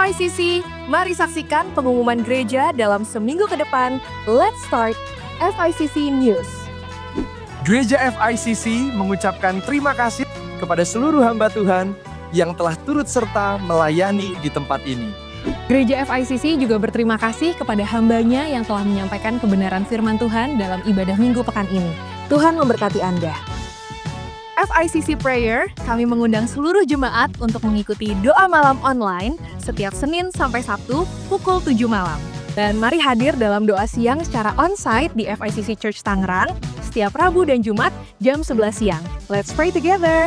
FICC, mari saksikan pengumuman gereja dalam seminggu ke depan. Let's start FICC News. Gereja FICC mengucapkan terima kasih kepada seluruh hamba Tuhan yang telah turut serta melayani di tempat ini. Gereja FICC juga berterima kasih kepada hambanya yang telah menyampaikan kebenaran firman Tuhan dalam ibadah minggu pekan ini. Tuhan memberkati Anda. FICC Prayer, kami mengundang seluruh jemaat untuk mengikuti doa malam online setiap Senin sampai Sabtu pukul 7 malam. Dan mari hadir dalam doa siang secara onsite di FICC Church Tangerang setiap Rabu dan Jumat jam 11 siang. Let's pray together!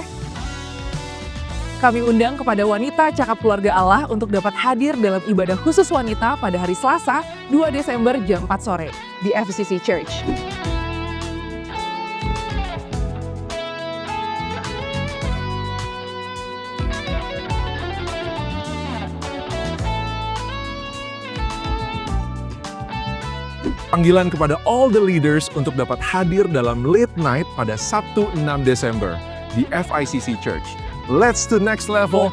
Kami undang kepada wanita cakap keluarga Allah untuk dapat hadir dalam ibadah khusus wanita pada hari Selasa 2 Desember jam 4 sore di FICC Church. Panggilan kepada all the leaders untuk dapat hadir dalam late night pada Sabtu 6 Desember di FICC Church. Let's to next level.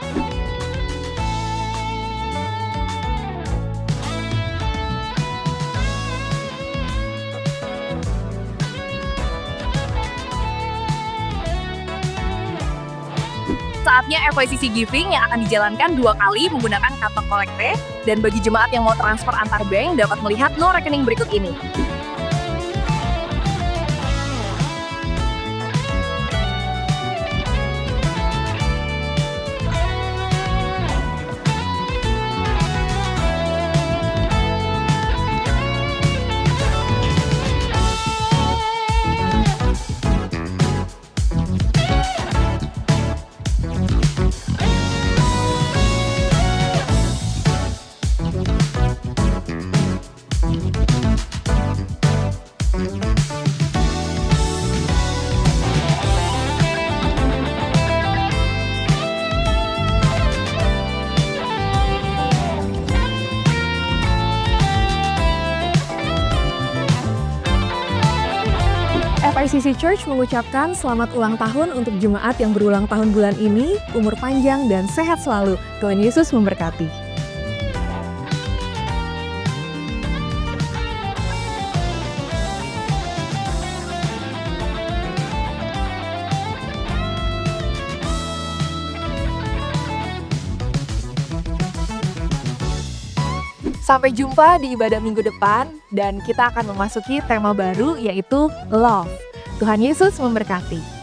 Saatnya FICC Giving yang akan dijalankan 2 kali menggunakan kantong kolekte, dan bagi jemaat yang mau transfer antar bank dapat melihat no rekening berikut ini. FICC Church mengucapkan selamat ulang tahun untuk jemaat yang berulang tahun bulan ini, umur panjang dan sehat selalu. Tuhan Yesus memberkati. Sampai jumpa di ibadah minggu depan, dan kita akan memasuki tema baru yaitu Love. Tuhan Yesus memberkati.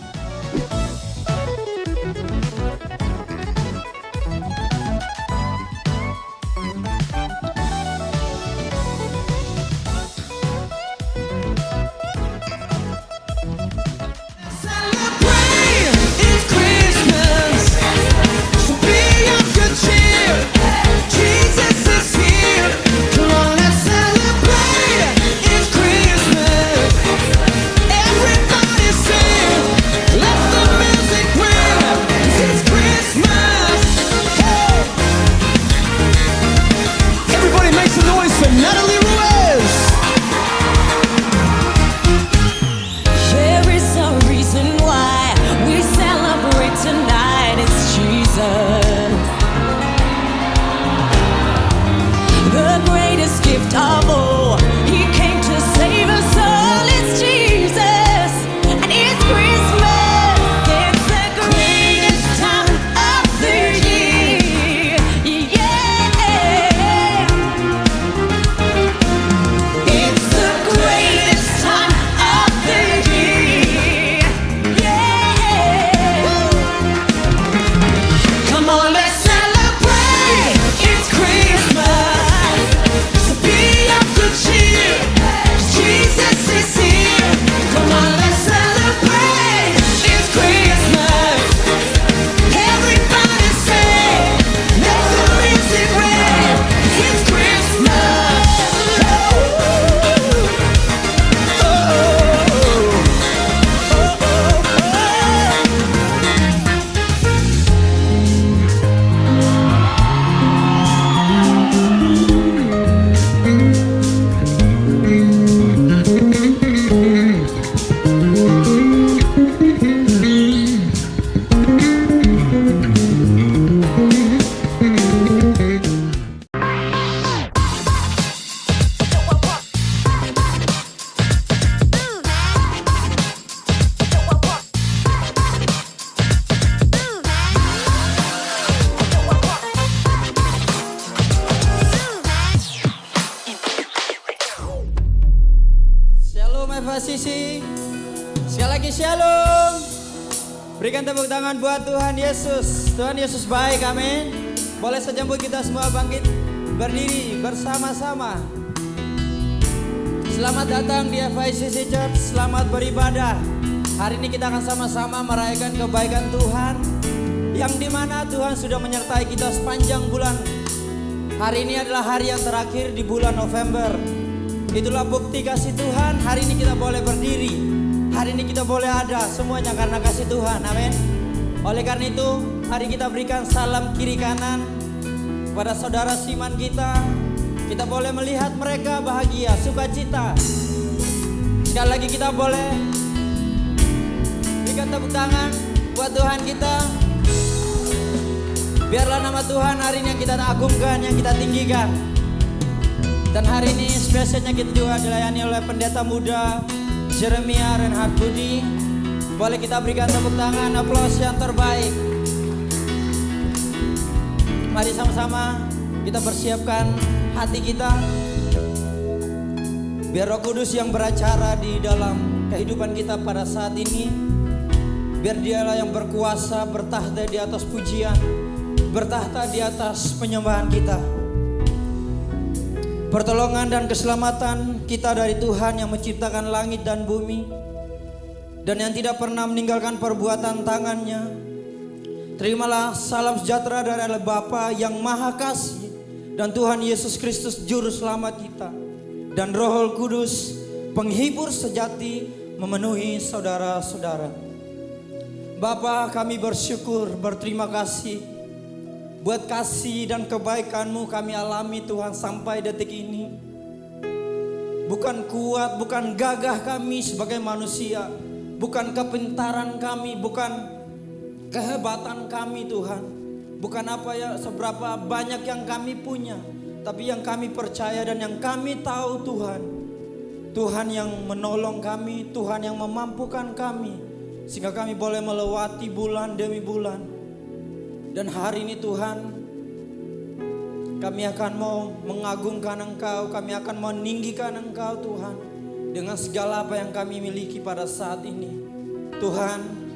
FICC. Sekali lagi shalom. Berikan tepuk tangan buat Tuhan Yesus. Tuhan Yesus baik, amin. Boleh sejambut kita semua bangkit berdiri bersama-sama. Selamat datang di FICC Church, selamat beribadah. Hari ini kita akan sama-sama merayakan kebaikan Tuhan, yang dimana Tuhan sudah menyertai kita sepanjang bulan. Hari ini adalah hari yang terakhir di bulan November. Itulah bukti kasih Tuhan. Hari ini kita boleh berdiri, hari ini kita boleh ada, semuanya karena kasih Tuhan, amin. Oleh karena itu, mari kita berikan salam kiri kanan kepada saudara Siman kita. Kita boleh melihat mereka bahagia, sukacita. Sekali lagi kita boleh berikan tepuk tangan buat Tuhan kita. Biarlah nama Tuhan hari ini yang kita agungkan, yang kita tinggikan. Dan hari ini spesialnya kita juga dilayani oleh pendeta muda Jeremia Renhard Budi. Boleh kita berikan tepuk tangan, aplaus yang terbaik. Mari sama-sama kita persiapkan hati kita, biar Roh Kudus yang beracara di dalam kehidupan kita pada saat ini. Biar Dialah yang berkuasa, bertahta di atas pujian, bertahta di atas penyembahan kita. Pertolongan dan keselamatan kita dari Tuhan yang menciptakan langit dan bumi, dan yang tidak pernah meninggalkan perbuatan tangannya. Terimalah salam sejahtera dari Allah Bapa yang Maha Kasih, dan Tuhan Yesus Kristus Juru Selamat kita, dan Roh Kudus penghibur sejati memenuhi saudara-saudara. Bapa, kami bersyukur, berterima kasih buat kasih dan kebaikan-Mu kami alami Tuhan sampai detik ini. Bukan kuat, bukan gagah kami sebagai manusia, bukan kepintaran kami, bukan kehebatan kami Tuhan. Bukan seberapa banyak yang kami punya, tapi yang kami percaya dan yang kami tahu Tuhan. Tuhan yang menolong kami, Tuhan yang memampukan kami, sehingga kami boleh melewati bulan demi bulan. Dan hari ini Tuhan, kami akan mau mengagungkan Engkau, kami akan meninggikan Engkau Tuhan, dengan segala apa yang kami miliki pada saat ini. Tuhan,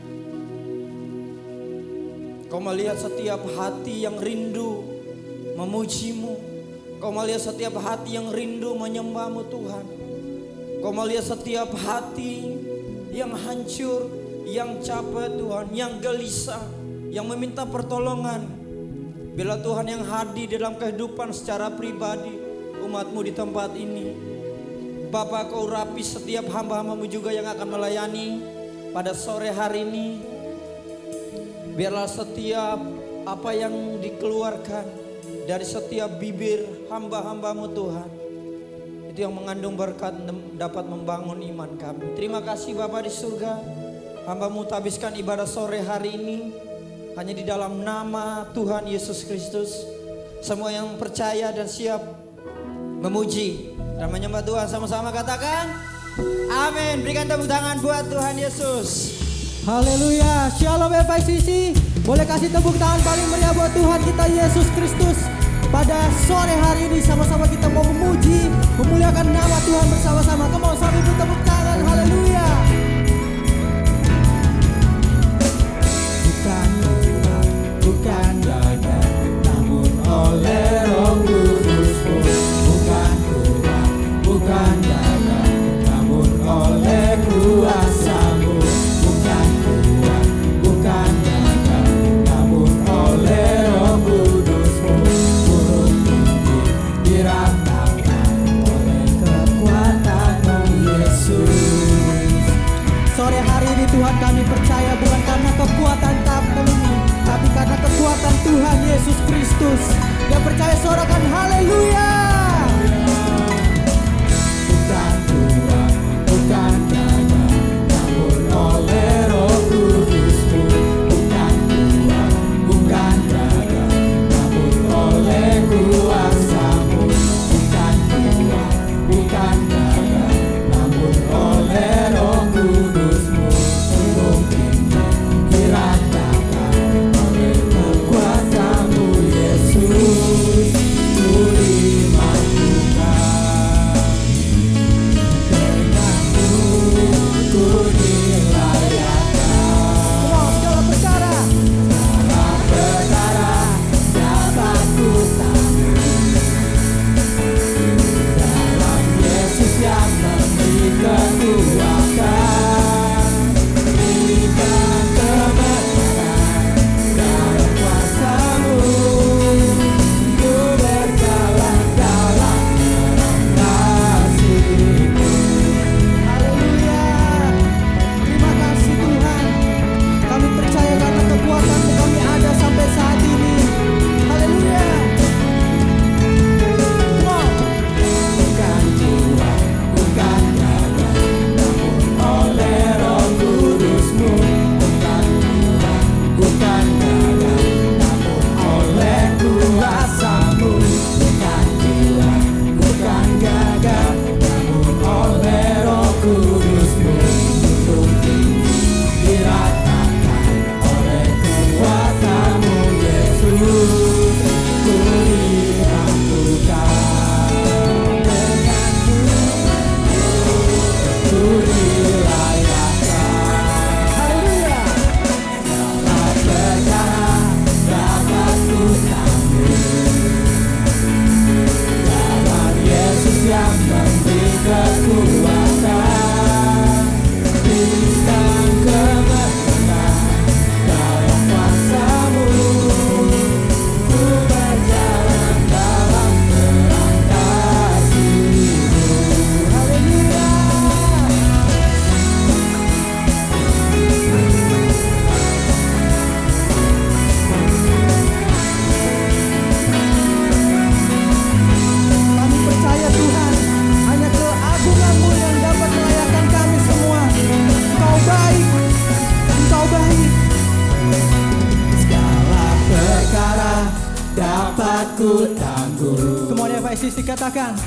Kau melihat setiap hati yang rindu memuji-Mu. Kau melihat setiap hati yang rindu menyembah-Mu Tuhan. Kau melihat setiap hati yang hancur, yang capek Tuhan, yang gelisah, yang meminta pertolongan. Bila Tuhan yang hadir dalam kehidupan secara pribadi umat-Mu di tempat ini. Bapa, Kau rapi setiap hamba-hamba-Mu juga yang akan melayani pada sore hari ini. Biarlah setiap apa yang dikeluarkan dari setiap bibir hamba-hamba-Mu Tuhan, itu yang mengandung berkat dapat membangun iman kami. Terima kasih Bapa di surga. Hamba-Mu habiskan ibadah sore hari ini hanya di dalam nama Tuhan Yesus Kristus. Semua yang percaya dan siap memuji dan menyembah Tuhan sama-sama katakan amin. Berikan tepuk tangan buat Tuhan Yesus. Haleluya, Shalom FICC. Boleh kasih tepuk tangan paling meriah buat Tuhan kita Yesus Kristus. Pada sore hari ini sama-sama kita mau memuji, memuliakan nama Tuhan bersama-sama. Come on, sambil bertepuk tangan, haleluya. Bukan kuat, bukan gagah, namun oleh Roh Kudus-Mu. Bukan kuat, bukan gagah, namun oleh kuasa-Mu. Tuhan, kami percaya bukan karena kekuatan kami, tapi karena kekuatan Tuhan Yesus Kristus. Yang percaya sorakan haleluya. Bukan kuat, bukan gagah, namun oleh Roh Kudus-Mu. Bukan kuat, bukan gagah, namun oleh kuasa-Mu. Bukan kuat, bukan gagah, namun oleh Roh Kudus-Mu. Kekuatan-Mu Yesus, ku terima FICC katakan,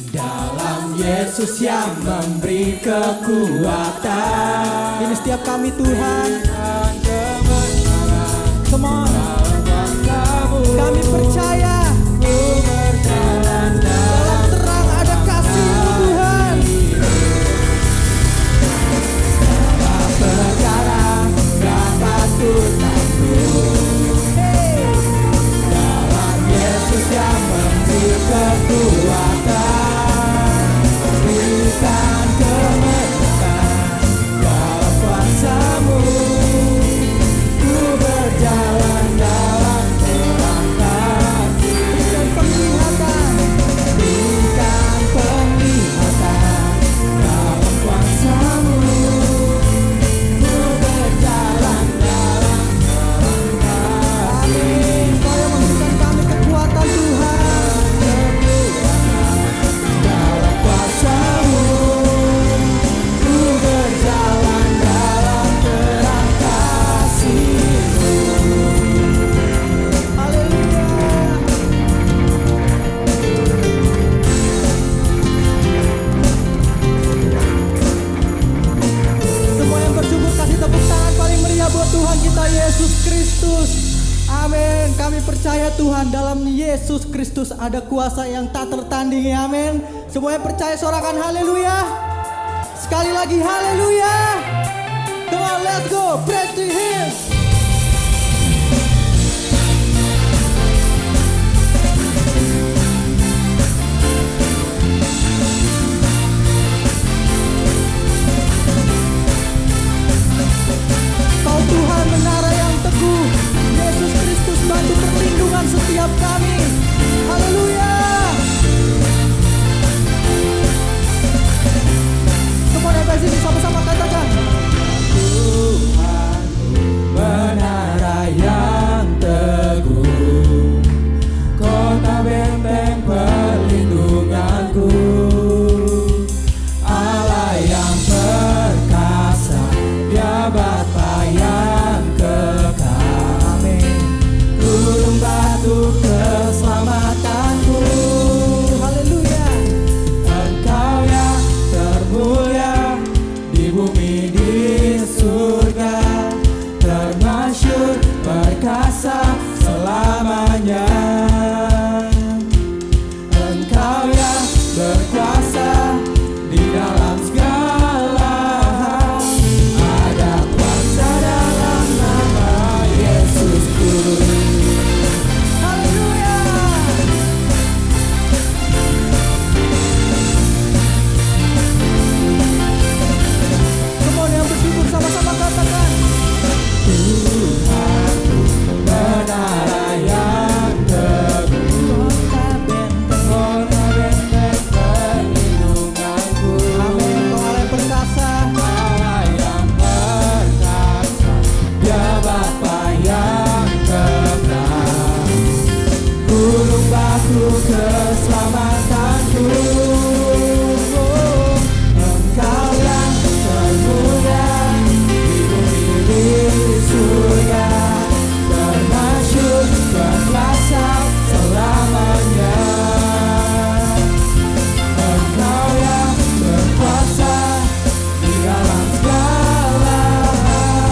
dalam Yesus yang memberi kekuatan. Ini setiap kami Tuhan. Come on. Kami percaya dalam terang ada kasih-Mu Tuhan. Dalam perkara dapat ku tanggung. Dalam Yesus yang memberi kekuatan, berikan kemenangan dalam kuasa-Mu. Ku berjalan dalam terang kasih. Berikan penglihatan, berikan penglihatan dalam kuasa-Mu. Ku berjalan dalam terang kasih. Kau yang memberikan kami kekuatan Tuhan. Dalam kuasa-Mu. Ku berjalan dalam terang kasih-Mu. Haleluya. Semua yang bersyukur kasih tepuk tangan paling meriah buat Tuhan kita Yesus Kristus. Amin. Kami percaya Tuhan, dalam Yesus Kristus ada kuasa yang tak tertandingi. Amin. Semua yang percaya sorakan haleluya. Sekali lagi haleluya. Come on, let's go. Praise to Him. Kau Tuhan menara yang teguh, Yesus Kristus batu perlindungan setiap kami. Haleluya. Semua yang sini sama-sama katakan, Tuhan menara yang teguh, kota benteng perlindunganku, Allah yang perkasa, Dia Bapa yang kekal. Amin. Gunung batu keselamatanku. Haleluya. Engkau yang termulia di bumi di surga, termasyhur perkasa selamanya. Engkau yang berkuasa di dalam segala hal. Ada kuasa dalam nama Yesusku. Haleluya. Semua yang bersyukur sama-sama katakan, Tuhanku menara yang teguh, kota benteng perlindunganku. Amin. Kau Allah yang perkasa, Allah yang perkasa, Dia Bapa yang kekal. Gunung batu keselamatanku. Engkau yang termulia di bumi di surga, termasyhur berkuasa selamanya. Engkau yang berkuasa di dalam segala hal.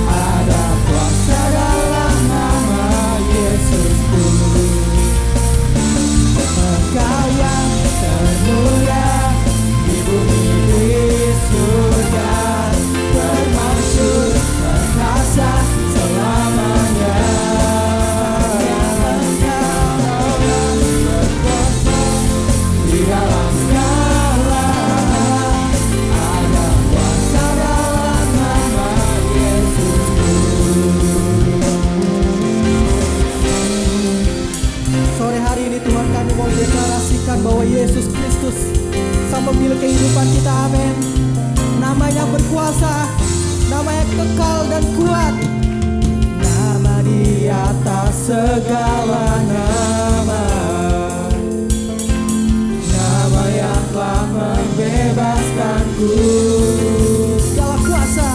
Ada kuasa dalam nama Yesusku. Engkau yang termulia di bumi di surga, termasyhur perkasa selamanya. Engkau yang berkuasa di dalam segala hal. Ada kuasa dalam nama Yesusku. Sore hari ini Tuhan, kami mau deklarasikan bahwa Yesus Kristus sang pemilik kehidupan kita. Amin. Nama yang berkuasa, nama yang kekal dan kuat, nama di atas segala nama, nama yang telah membebaskanku. Segala kuasa,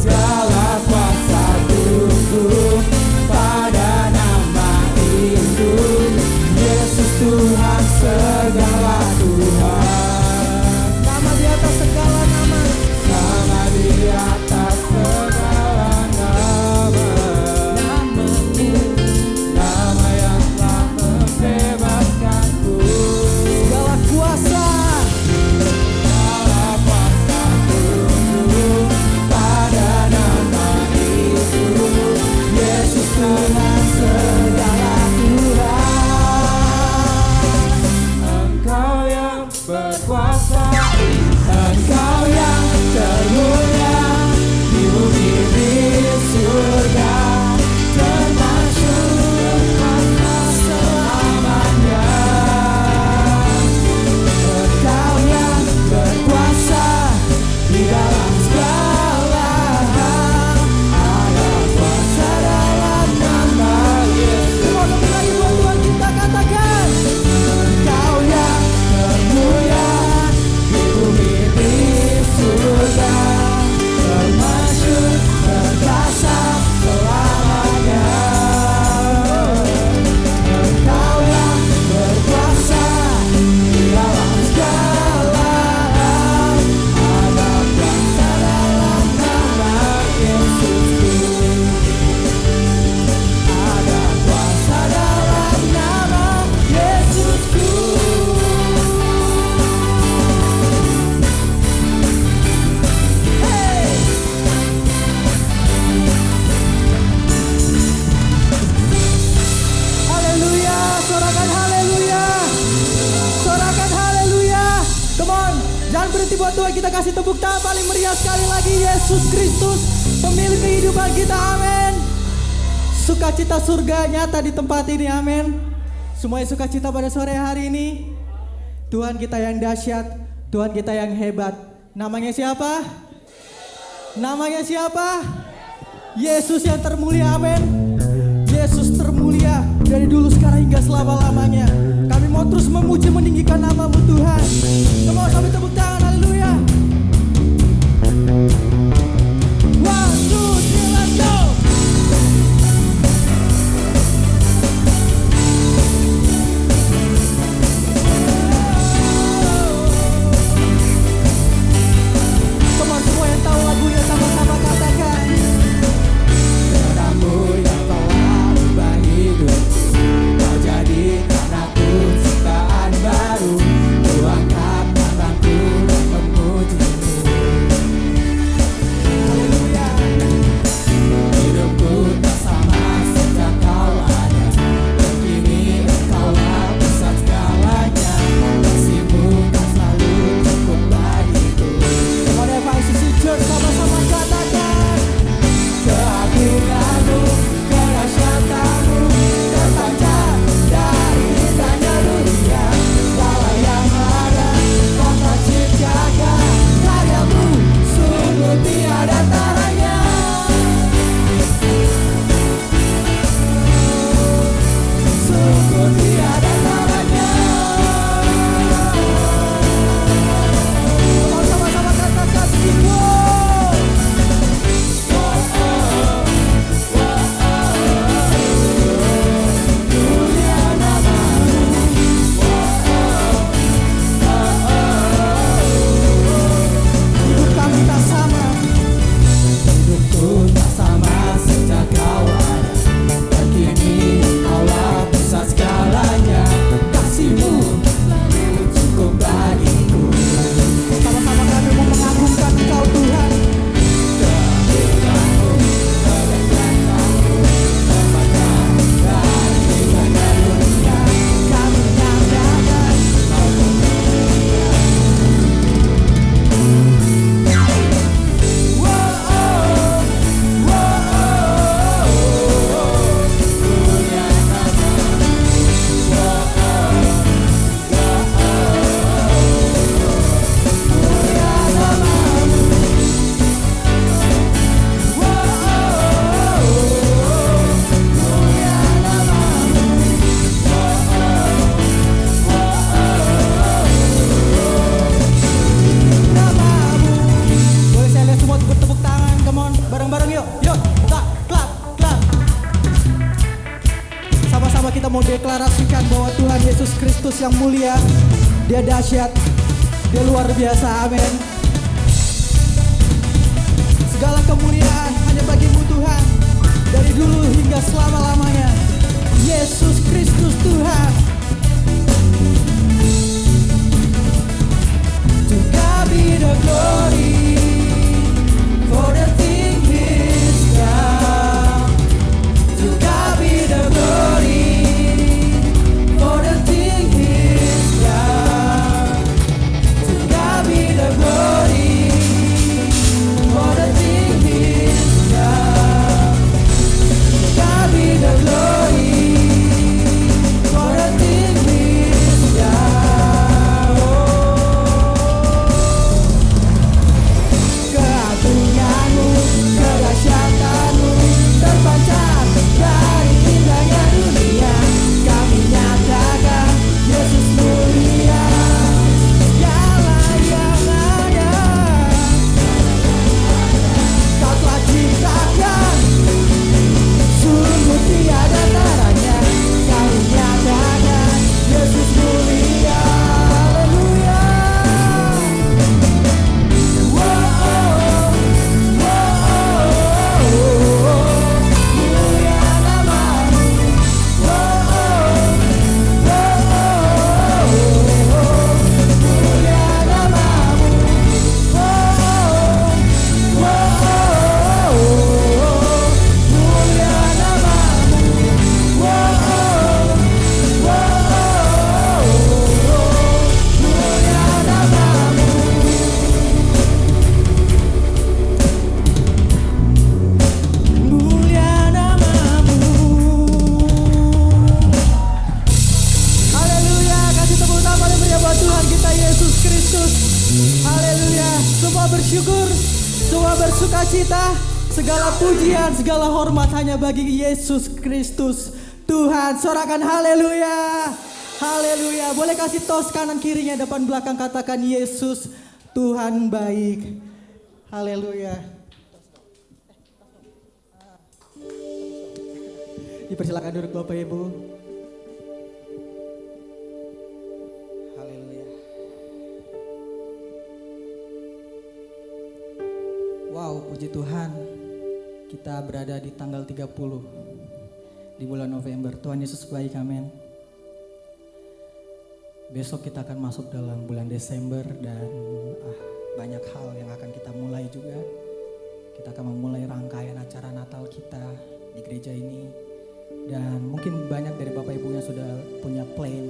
segala kuasa tunduk pada nama itu, Yesus Tuhan kasih tepuk tangan paling meriah sekali lagi. Yesus Kristus, pemilik kehidupan kita, amin. Sukacita surga nyata di tempat ini, amin. Semuanya sukacita pada sore hari ini. Tuhan kita yang dahsyat, Tuhan kita yang hebat. Namanya siapa? Namanya siapa? Yesus yang termulia, amin. Yesus termulia dari dulu sekarang hingga selama-lamanya. Kami mau terus memuji meninggikan nama-Mu Tuhan. Semua sambil tepuk tangan, haleluya. 1, 2, 3, let's go. Semua yang tahu lagunya sama-sama katakan. Padamu yang telah ubah hidup, kau jadikan aku ciptaan baru. Ku angkat tanganku dan memuji-Mu. Haleluya. Hidupku tak sama sejak Kau ada, dan kini Engkaulah pusat segalanya. Kasih-Mu kan selalu cukup bagiku. Kepada FICC Church sama-sama katakan. Keagungan-Mu, kedahsyatan-Mu terpancar dari tanda dunia. Segala yang ada Kau telah ciptakan, karya-Mu sungguh tiada taranya. Sungguh tiada taranya. Sama-sama katakan Ibu. Hidup kami tak sama. Hidupku tak sama sejak Kau ada, dan kini Engkaulah pusat segalanya. Kasih-Mu selalu cukup bagiku. Sama-sama kami mau mengagungkan Engkau Tuhan. Keagungan-Mu, kedahsyatan-Mu terpancar dari tanda dunia. Kami nyatakan Kau termulia. Boleh saya lihat semua bertepuk tangan, come on, bareng-bareng yuk, yuk, clap, clap, clap. Sama-sama kita mau deklarasikan bahwa Tuhan Yesus Kristus yang mulia, Dia dahsyat, Dia luar biasa, amin. Segala kemuliaan hanya bagi-Mu Tuhan, dari dulu hingga selama-lamanya. Yesus Kristus Tuhan. To God be the glory for the thing He's done. To God be the glory for the thing He's done. To God be the glory. bersyukur, semua bersuka cita, segala pujian, segala hormat hanya bagi Yesus Kristus. Tuhan, sorakan haleluya. Haleluya. Boleh kasih tos kanan kirinya, depan belakang, katakan Yesus Tuhan baik. Haleluya. Dipersilakan duduk Bapak Ibu. Haleluya. Wow, puji Tuhan. Kita berada di tanggal 30 di bulan November. Tuhan Yesus baik, amin. Besok kita akan masuk dalam bulan Desember dan banyak hal yang akan kita mulai juga. Kita akan memulai rangkaian acara Natal kita di gereja ini. Dan mungkin banyak dari Bapak Ibu yang sudah punya plan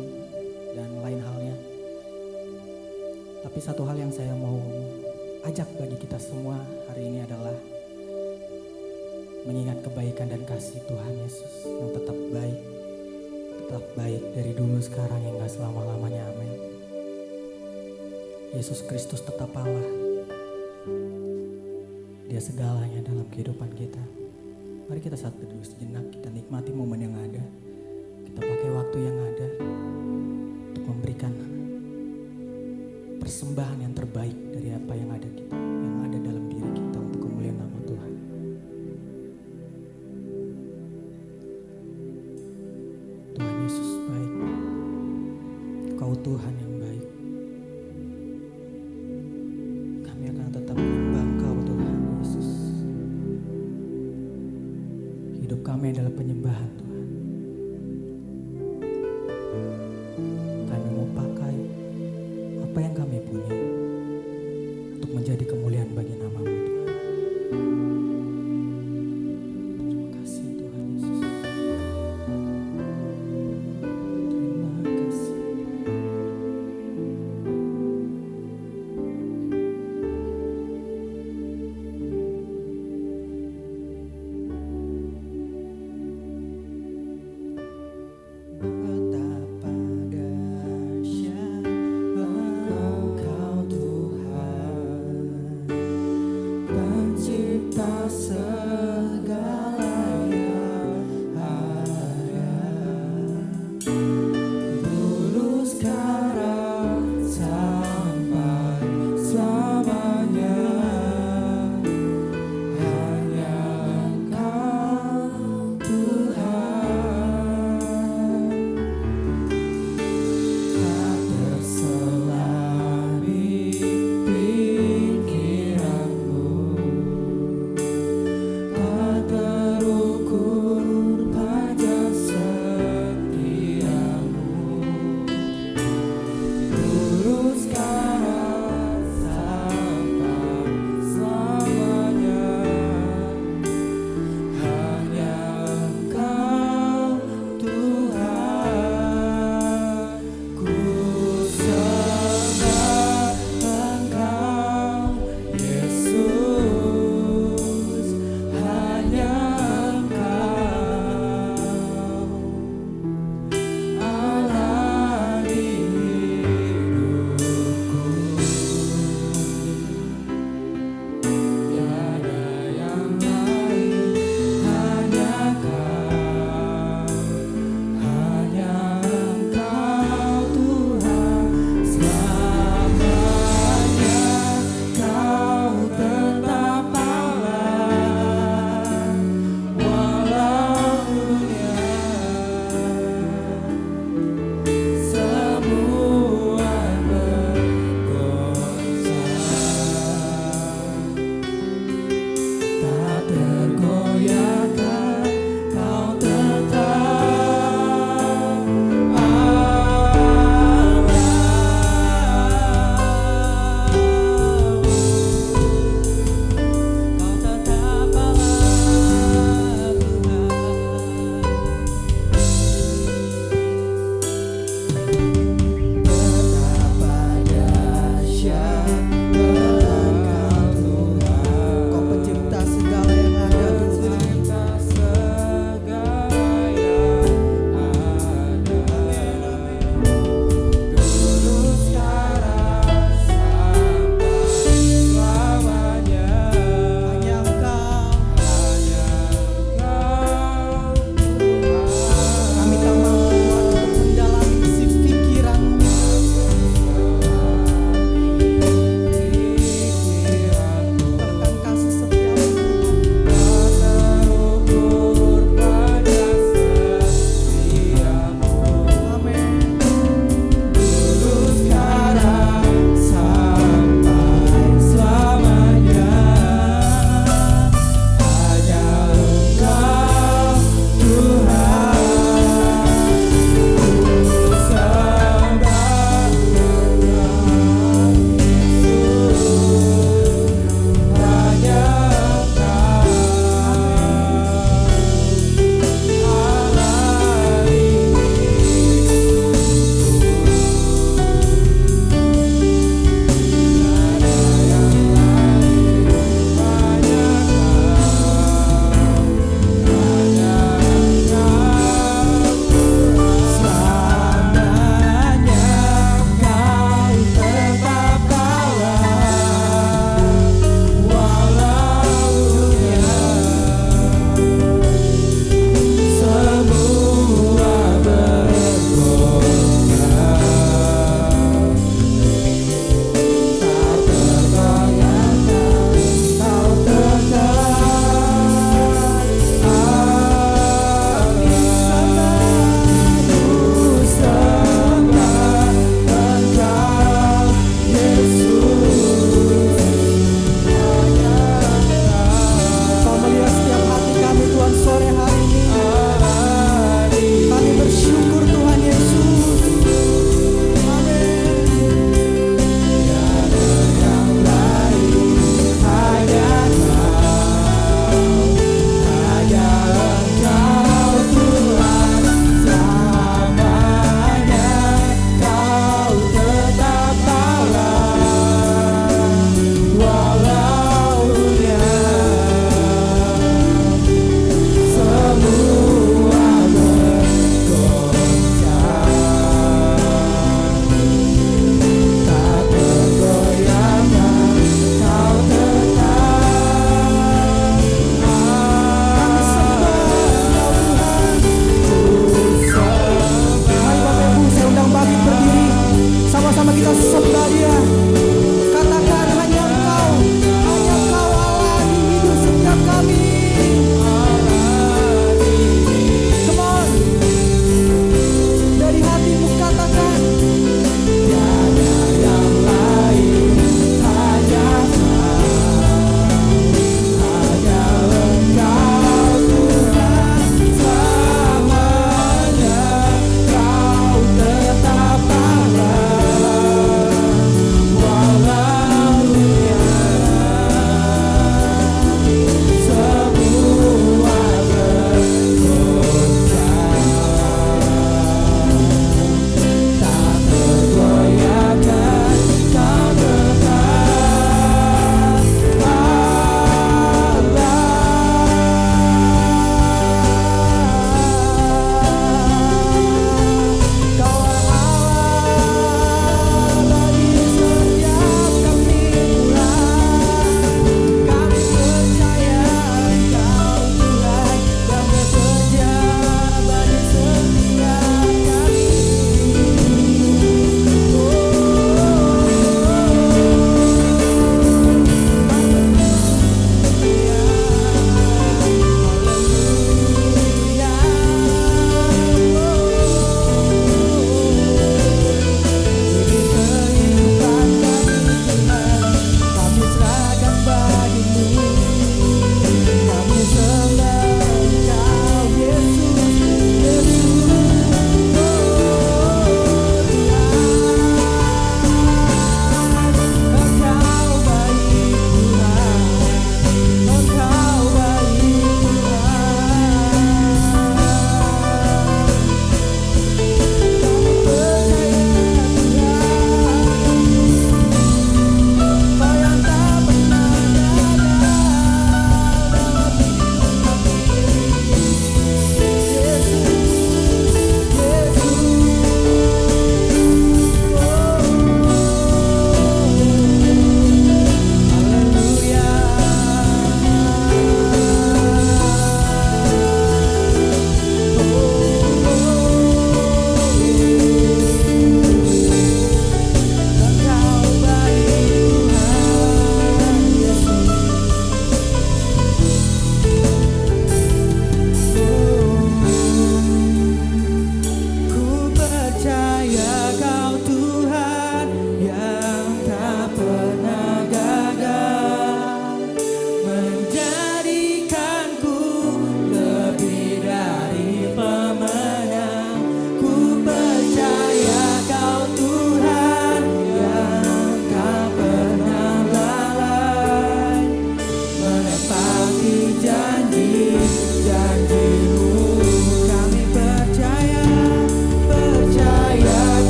dan lain halnya. Tapi satu hal yang saya mau ajak bagi kita semua hari ini adalah mengingat kebaikan dan kasih Tuhan Yesus yang tetap baik dari dulu sekarang hingga selama-lamanya, amin. Yesus Kristus tetap Allah. Dia segalanya dalam kehidupan kita. Mari kita saat teduh sejenak, kita nikmati momen yang ada. Kita pakai waktu yang ada untuk memberikan persembahan yang terbaik dari apa yang ada dalam diri kita untuk kemuliaan nama Tuhan. Tuhan Yesus baik. Kau Tuhan yang baik. Kami akan tetap menyembah Engkau Tuhan Yesus. Hidup kami adalah penyembahan Tuhan. Kami mau pakai apa yang kami punya untuk menjadi kemuliaan bagi nama-Mu Tuhan. Terima kasih Tuhan Yesus. Terima kasih. Betapa dahsyat Engkau Tuhan, pencipta segala yang ada, dulu sekarang sampai selamanya. Hanya Engkau Tuhan, tak terselami pikiranku, tak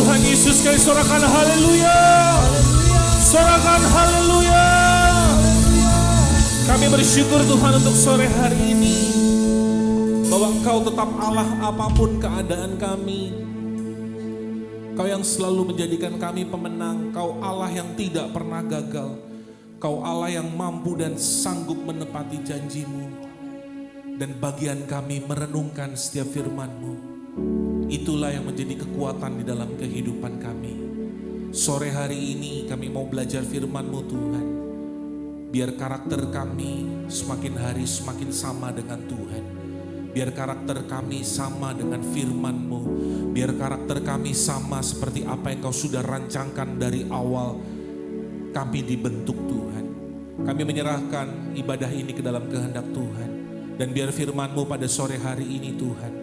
Tuhan Yesus, kali sorakan haleluya. Sorakan haleluya. Kami bersyukur Tuhan untuk sore hari ini, bahwa Engkau tetap Allah apapun keadaan kami. Kau yang selalu menjadikan kami pemenang. Kau Allah yang tidak pernah gagal. Kau Allah yang mampu dan sanggup menepati janji-Mu. Dan bagian kami merenungkan setiap firman-Mu. Itulah yang menjadi kekuatan di dalam kehidupan kami. Sore hari ini kami mau belajar firman-Mu Tuhan. Biar karakter kami semakin hari semakin sama dengan Tuhan. Biar karakter kami sama dengan firman-Mu. Biar karakter kami sama seperti apa yang Kau sudah rancangkan dari awal kami dibentuk Tuhan. Kami menyerahkan ibadah ini ke dalam kehendak Tuhan. Dan biar firman-Mu pada sore hari ini Tuhan,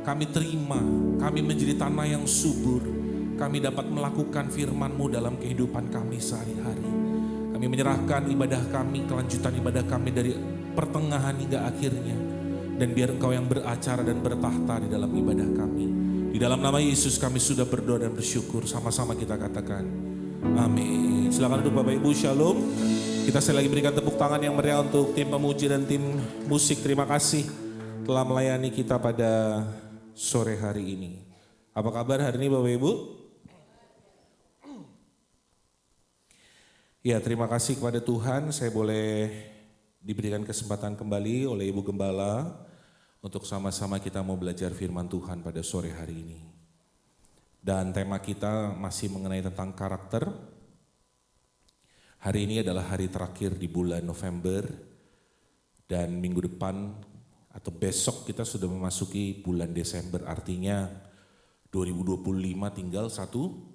kami terima, kami menjadi tanah yang subur. Kami dapat melakukan firman-Mu dalam kehidupan kami sehari-hari. Kami menyerahkan ibadah kami, kelanjutan ibadah kami dari pertengahan hingga akhirnya. Dan biar Engkau yang beracara dan bertahta di dalam ibadah kami. Di dalam nama Yesus kami sudah berdoa dan bersyukur. Sama-sama kita katakan amin. Silakan duduk Bapak Ibu, shalom. Kita sekali lagi berikan tepuk tangan yang meriah untuk tim pemuji dan tim musik. Terima kasih telah melayani kita pada sore hari ini. Apa kabar hari ini Bapak Ibu? Ya, terima kasih kepada Tuhan saya boleh diberikan kesempatan kembali oleh Ibu Gembala untuk sama-sama kita mau belajar firman Tuhan pada sore hari ini. Dan tema kita masih mengenai tentang karakter. Hari ini adalah hari terakhir di bulan November dan minggu depan atau besok kita sudah memasuki bulan Desember, artinya 2025 tinggal satu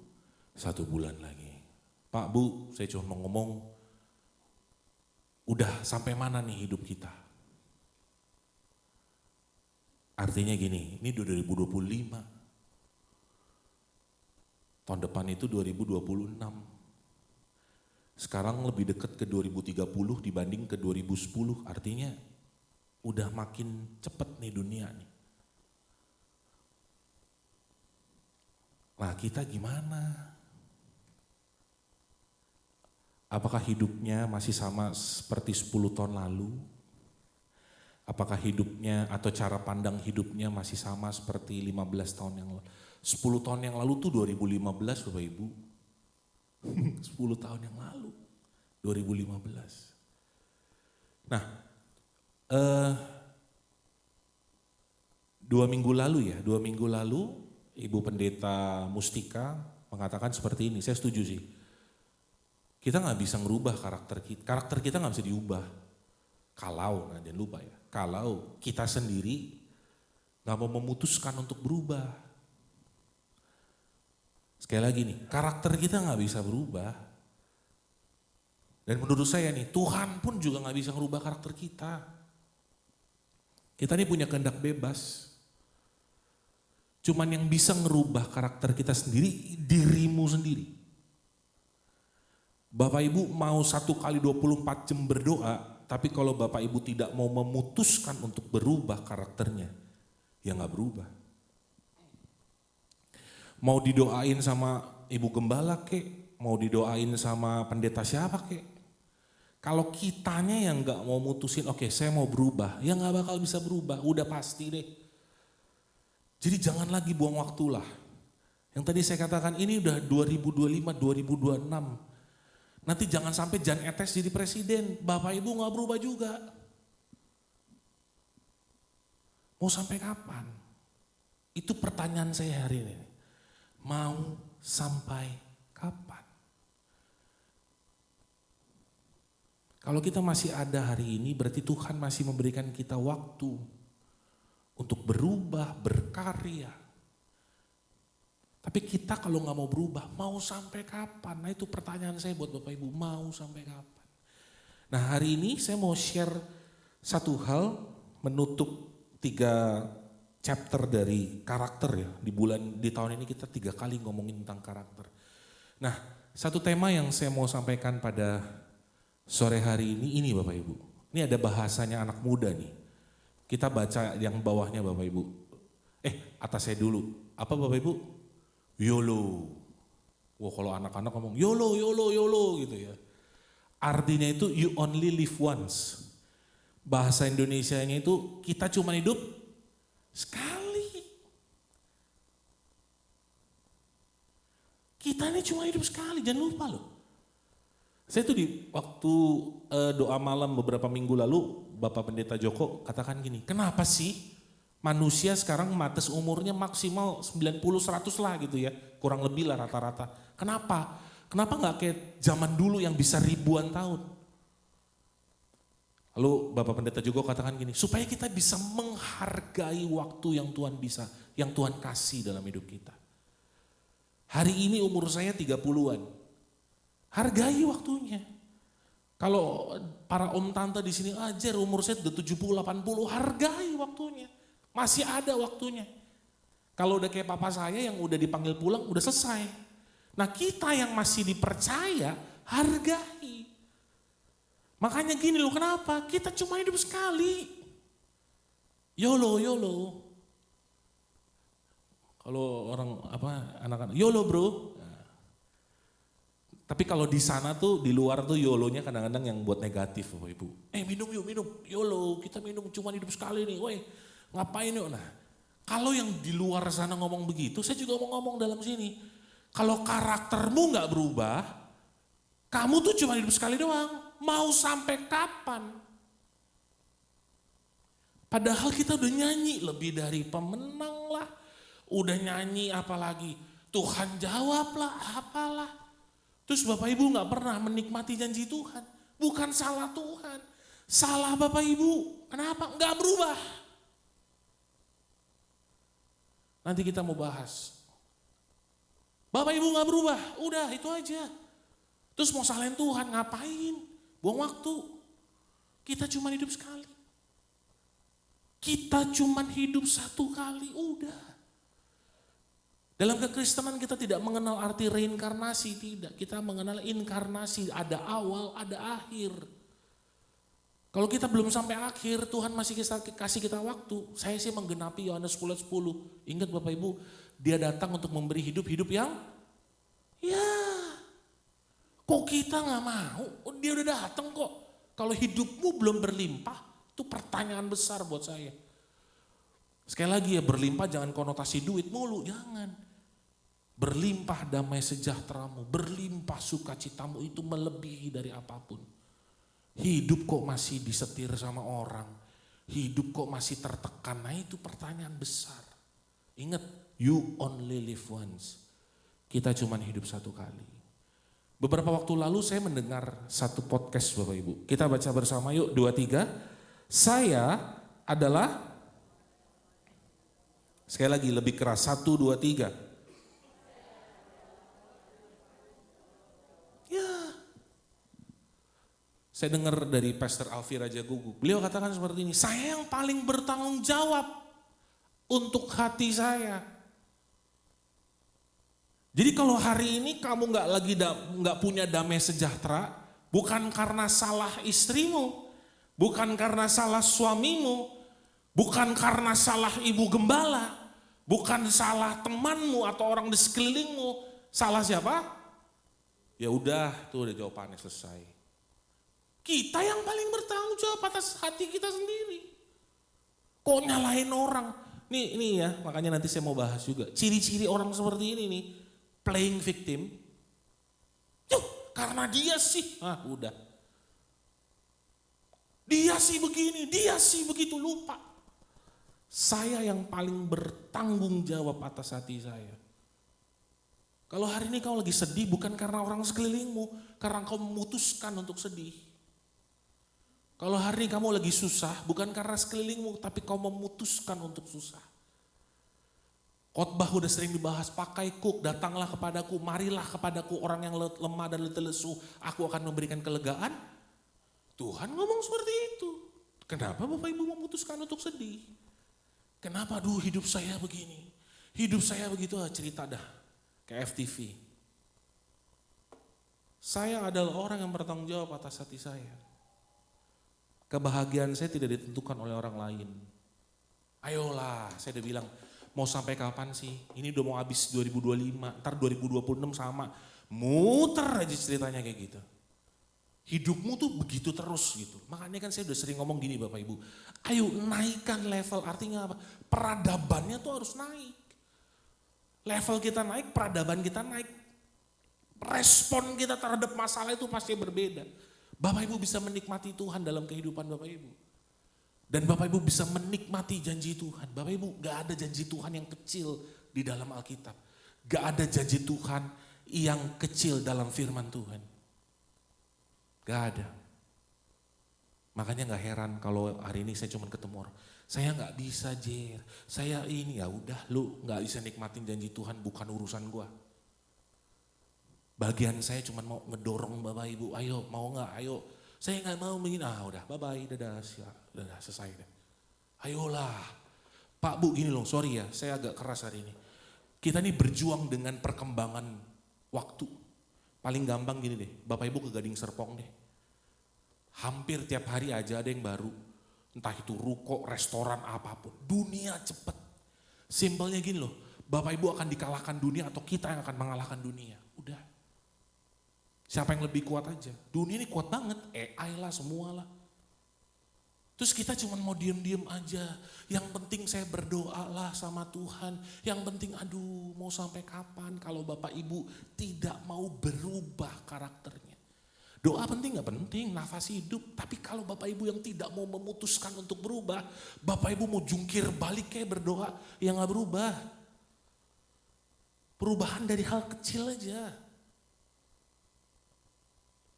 bulan lagi. Pak, Bu, saya cuma mau ngomong, udah sampai mana nih hidup kita? Artinya gini, ini 2025. Tahun depan itu 2026. Sekarang lebih dekat ke 2030 dibanding ke 2010. Artinya udah makin cepat nih dunia nih. Nah, kita gimana? Apakah hidupnya masih sama seperti 10 tahun lalu? Apakah hidupnya atau cara pandang hidupnya masih sama seperti 15 tahun yang lalu? 10 tahun yang lalu tuh 2015 Bapak Ibu. 10 tahun yang lalu, 2015. Nah, 2 minggu lalu Ibu Pendeta Mustika mengatakan seperti ini, saya setuju sih. Kita gak bisa ngerubah karakter kita gak bisa diubah. Kalau, nah jangan lupa ya, kalau kita sendiri gak mau memutuskan untuk berubah. Sekali lagi nih, karakter kita gak bisa berubah. Dan menurut saya nih, Tuhan pun juga gak bisa ngerubah karakter kita. Kita nih punya kehendak bebas. Cuman yang bisa ngerubah karakter kita sendiri, dirimu sendiri. Bapak Ibu mau 1 kali 24 jam berdoa, tapi kalau Bapak Ibu tidak mau memutuskan untuk berubah karakternya, ya gak berubah. Mau didoain sama Ibu Gembala kek, mau didoain sama pendeta siapa kek. Kalau kitanya yang gak mau mutusin, oke saya mau berubah, ya gak bakal bisa berubah, udah pasti deh. Jadi jangan lagi buang waktu lah. Yang tadi saya katakan ini udah 2025, 2026. Nanti jangan sampai Jan Etes jadi presiden, Bapak Ibu gak berubah juga. Mau sampai kapan? Itu pertanyaan saya hari ini. Mau sampai kapan? Kalau kita masih ada hari ini berarti Tuhan masih memberikan kita waktu untuk berubah, berkarya. Tapi kita kalau gak mau berubah, mau sampai kapan? Nah itu pertanyaan saya buat Bapak Ibu, mau sampai kapan? Nah hari ini saya mau share satu hal menutup 3 chapter dari karakter ya. Di tahun ini kita 3 kali ngomongin tentang karakter. Nah satu tema yang saya mau sampaikan pada sore hari ini Bapak Ibu. Ini ada bahasanya anak muda nih. Kita baca yang bawahnya Bapak Ibu. Atas saya dulu. Apa Bapak Ibu? YOLO. Wah, kalau anak-anak ngomong YOLO, YOLO, YOLO gitu ya. Artinya itu you only live once. Bahasa Indonesianya itu kita cuma hidup sekali. Kita ini cuma hidup sekali, jangan lupa loh. Saya tuh di waktu doa malam beberapa minggu lalu, Bapak Pendeta Joko katakan gini, kenapa sih manusia sekarang batas umurnya maksimal 90-100 lah gitu ya, kurang lebih lah rata-rata. Kenapa? Kenapa nggak kayak zaman dulu yang bisa ribuan tahun? Lalu Bapak Pendeta Joko katakan gini, supaya kita bisa menghargai waktu yang Tuhan kasih dalam hidup kita. Hari ini umur saya 30-an. Hargai waktunya. Kalau para om tante di sini ajar umur saya udah 70-80, hargai waktunya. Masih ada waktunya. Kalau udah kayak papa saya yang udah dipanggil pulang udah selesai. Nah, kita yang masih dipercaya hargai. Makanya gini loh, kenapa? Kita cuma hidup sekali. YOLO, YOLO. Kalau orang anak-anak YOLO bro. Tapi kalau di sana tuh, di luar tuh YOLO-nya kadang-kadang yang buat negatif Bapak Ibu. Minum yuk, minum. YOLO, kita minum cuma hidup sekali nih. Woi, ngapain yuk? Nah, kalau yang di luar sana ngomong begitu, saya juga mau ngomong dalam sini. Kalau karaktermu gak berubah, kamu tuh cuma hidup sekali doang. Mau sampai kapan? Padahal kita udah nyanyi lebih dari pemenang lah. Udah nyanyi apalagi, Tuhan jawab lah, apalah. Terus Bapak Ibu gak pernah menikmati janji Tuhan. Bukan salah Tuhan. Salah Bapak Ibu. Kenapa? Gak berubah. Nanti kita mau bahas. Bapak Ibu gak berubah. Udah itu aja. Terus mau salahin Tuhan ngapain? Buang waktu. Kita cuma hidup sekali. Kita cuma hidup satu kali. Udah. Dalam kekristenan kita tidak mengenal arti reinkarnasi, tidak. Kita mengenal inkarnasi, ada awal, ada akhir. Kalau kita belum sampai akhir, Tuhan masih kasih kita waktu. Saya sih menggenapi Yohanes 10:10. Ingat Bapak Ibu, dia datang untuk memberi hidup yang, kok kita gak mau? Dia udah datang kok. Kalau hidupmu belum berlimpah, itu pertanyaan besar buat saya. Sekali lagi ya, berlimpah jangan konotasi duit mulu, jangan. Berlimpah damai sejahteramu, berlimpah sukacitamu itu melebihi dari apapun. Hidup kok masih disetir sama orang, hidup kok masih tertekan, nah itu pertanyaan besar. Ingat, you only live once. Kita cuma hidup satu kali. Beberapa waktu lalu saya mendengar satu podcast Bapak Ibu. Kita baca bersama yuk, 2, 3. Saya adalah, sekali lagi lebih keras, 1, 2, 3. Saya dengar dari Pastor Alfi Raja Gugu, beliau katakan seperti ini, saya yang paling bertanggung jawab untuk hati saya. Jadi kalau hari ini kamu nggak punya damai sejahtera, bukan karena salah istrimu, bukan karena salah suamimu, bukan karena salah ibu gembala, bukan salah temanmu atau orang di sekelilingmu, salah siapa? Ya udah, tuh udah jawabannya selesai. Kita yang paling bertanggung jawab atas hati kita sendiri. Kok nyalahin orang? Nih ya, makanya nanti saya mau bahas juga. Ciri-ciri orang seperti ini nih, playing victim. Karena dia sih, udah. Dia sih begini, dia sih begitu, lupa. Saya yang paling bertanggung jawab atas hati saya. Kalau hari ini kau lagi sedih bukan karena orang sekelilingmu, karena kau memutuskan untuk sedih. Kalau hari ini kamu lagi susah, bukan karena sekelilingmu, tapi kau memutuskan untuk susah. Khotbah udah sering dibahas, pakai kuk, datanglah kepadaku, marilah kepadaku orang yang lemah dan letih lesu, aku akan memberikan kelegaan. Tuhan ngomong seperti itu. Kenapa Bapak Ibu memutuskan untuk sedih? Kenapa, aduh hidup saya begini, hidup saya begitu, cerita dah, kayak FTV. Saya adalah orang yang bertanggung jawab atas hati saya. Kebahagiaan saya tidak ditentukan oleh orang lain. Ayolah, saya udah bilang, Mau sampai kapan sih? Ini udah mau habis 2025, ntar 2026 sama. Muter aja ceritanya kayak gitu. Hidupmu tuh begitu terus gitu. Makanya kan saya udah sering ngomong gini Bapak Ibu. Ayo naikkan level, artinya apa? Peradabannya tuh harus naik. Level kita naik, peradaban kita naik. Respon kita terhadap masalah itu pasti berbeda. Bapak Ibu bisa menikmati Tuhan dalam kehidupan Bapak Ibu. Dan Bapak Ibu bisa menikmati janji Tuhan. Bapak Ibu gak ada janji Tuhan yang kecil di dalam Alkitab. Gak ada janji Tuhan yang kecil dalam firman Tuhan. Gak ada. Makanya gak heran kalau hari ini saya cuma ketemu orang. Saya gak bisa Jer, saya ini ya udah lu gak bisa nikmatin janji Tuhan bukan urusan gua. Bagian saya cuma mau ngedorong Bapak Ibu, ayo mau gak, ayo. Saya gak mau begini, udah bye bye, dadah selesai deh. Ayolah. Pak Bu gini loh, sorry ya saya agak keras hari ini. Kita nih berjuang dengan perkembangan waktu. Paling gampang gini deh, Bapak Ibu ke Gading Serpong deh. Hampir tiap hari aja ada yang baru. Entah itu ruko, restoran, apapun. Dunia cepet. Simpelnya gini loh, Bapak Ibu akan dikalahkan dunia atau kita yang akan mengalahkan dunia. Udah. Siapa yang lebih kuat aja. Dunia ini kuat banget, AI lah semua lah. Terus kita cuma mau diem-diem aja. Yang penting saya berdoa lah sama Tuhan. Yang penting aduh mau sampai kapan kalau Bapak Ibu tidak mau berubah karakternya. Doa penting gak penting, nafas hidup. Tapi kalau Bapak Ibu yang tidak mau memutuskan untuk berubah. Bapak Ibu mau jungkir balik kayak berdoa yang gak berubah. Perubahan dari hal kecil aja.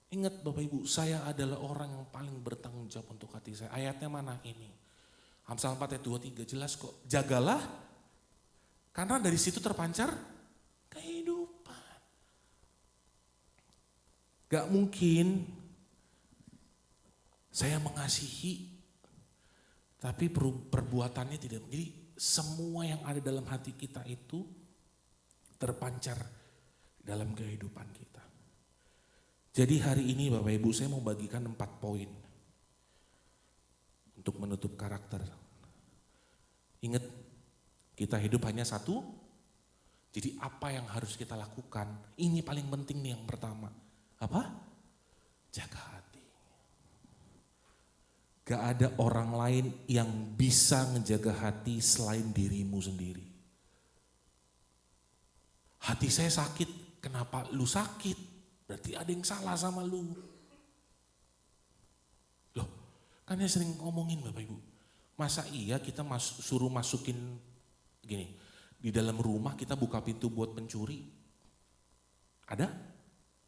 Ingat Bapak Ibu, saya adalah orang yang paling bertanggung jawab untuk hati saya. Ayatnya mana ini? Amsal 4 ayat 23 jelas kok. Jagalah, karena dari situ terpancar kehidupan. Gak mungkin saya mengasihi, tapi perbuatannya tidak. Jadi semua yang ada dalam hati kita itu terpancar dalam kehidupan kita. Jadi hari ini Bapak Ibu saya mau bagikan 4 poin untuk menutup karakter. Ingat, kita hidup hanya satu, jadi apa yang harus kita lakukan? Ini paling penting nih yang pertama. Apa? Jaga hati. Gak ada orang lain yang bisa menjaga hati selain dirimu sendiri. Hati saya sakit, kenapa lu sakit? Berarti ada yang salah sama lu. Loh, kan saya sering ngomongin Bapak Ibu. Masa iya kita suruh masukin gini, di dalam rumah kita buka pintu buat pencuri? Ada?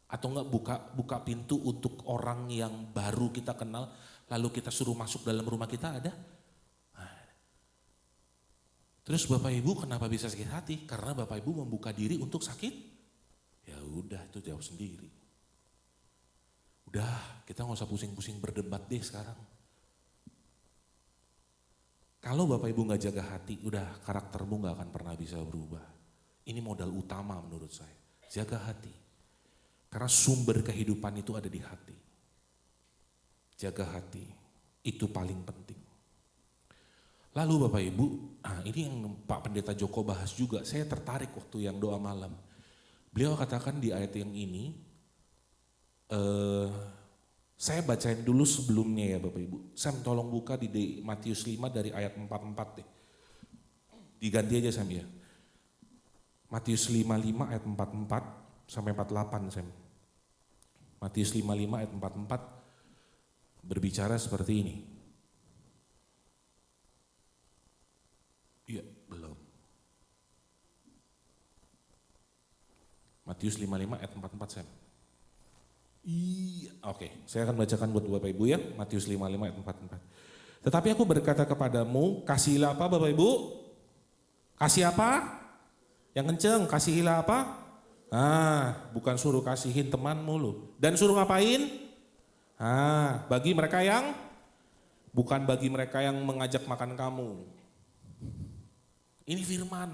Atau enggak buka pintu untuk orang yang baru kita kenal, lalu kita suruh masuk dalam rumah kita, ada? Terus Bapak Ibu kenapa bisa sakit hati? Karena Bapak Ibu membuka diri untuk sakit. Ya udah itu jauh sendiri. Udah kita gak usah pusing-pusing berdebat deh sekarang. Kalau Bapak Ibu gak jaga hati, udah karaktermu gak akan pernah bisa berubah. Ini modal utama menurut saya. Jaga hati. Karena sumber kehidupan itu ada di hati. Jaga hati, itu paling penting. Lalu Bapak Ibu, ini yang Pak Pendeta Joko bahas juga, saya tertarik waktu yang doa malam. Beliau katakan di ayat yang ini, saya bacain dulu sebelumnya ya Bapak Ibu. Sam tolong buka di Matius 5 dari ayat 44 deh. Diganti aja Sam ya. Matius 5 ayat 44 sampai 48 Sam. Matius 5 ayat 44 berbicara seperti ini. Iya, belum. Matius 5 ayat 44 Sam. Iya, oke. Saya akan bacakan buat Bapak Ibu ya, Matius 5 ayat 44. Tetapi aku berkata kepadamu, kasihilah apa Bapak Ibu? Kasih apa? Yang kenceng, kasihilah apa? Bukan suruh kasihin temanmu lu. Dan suruh ngapain? Bagi mereka yang, bukan bagi mereka yang mengajak makan kamu. Ini firman.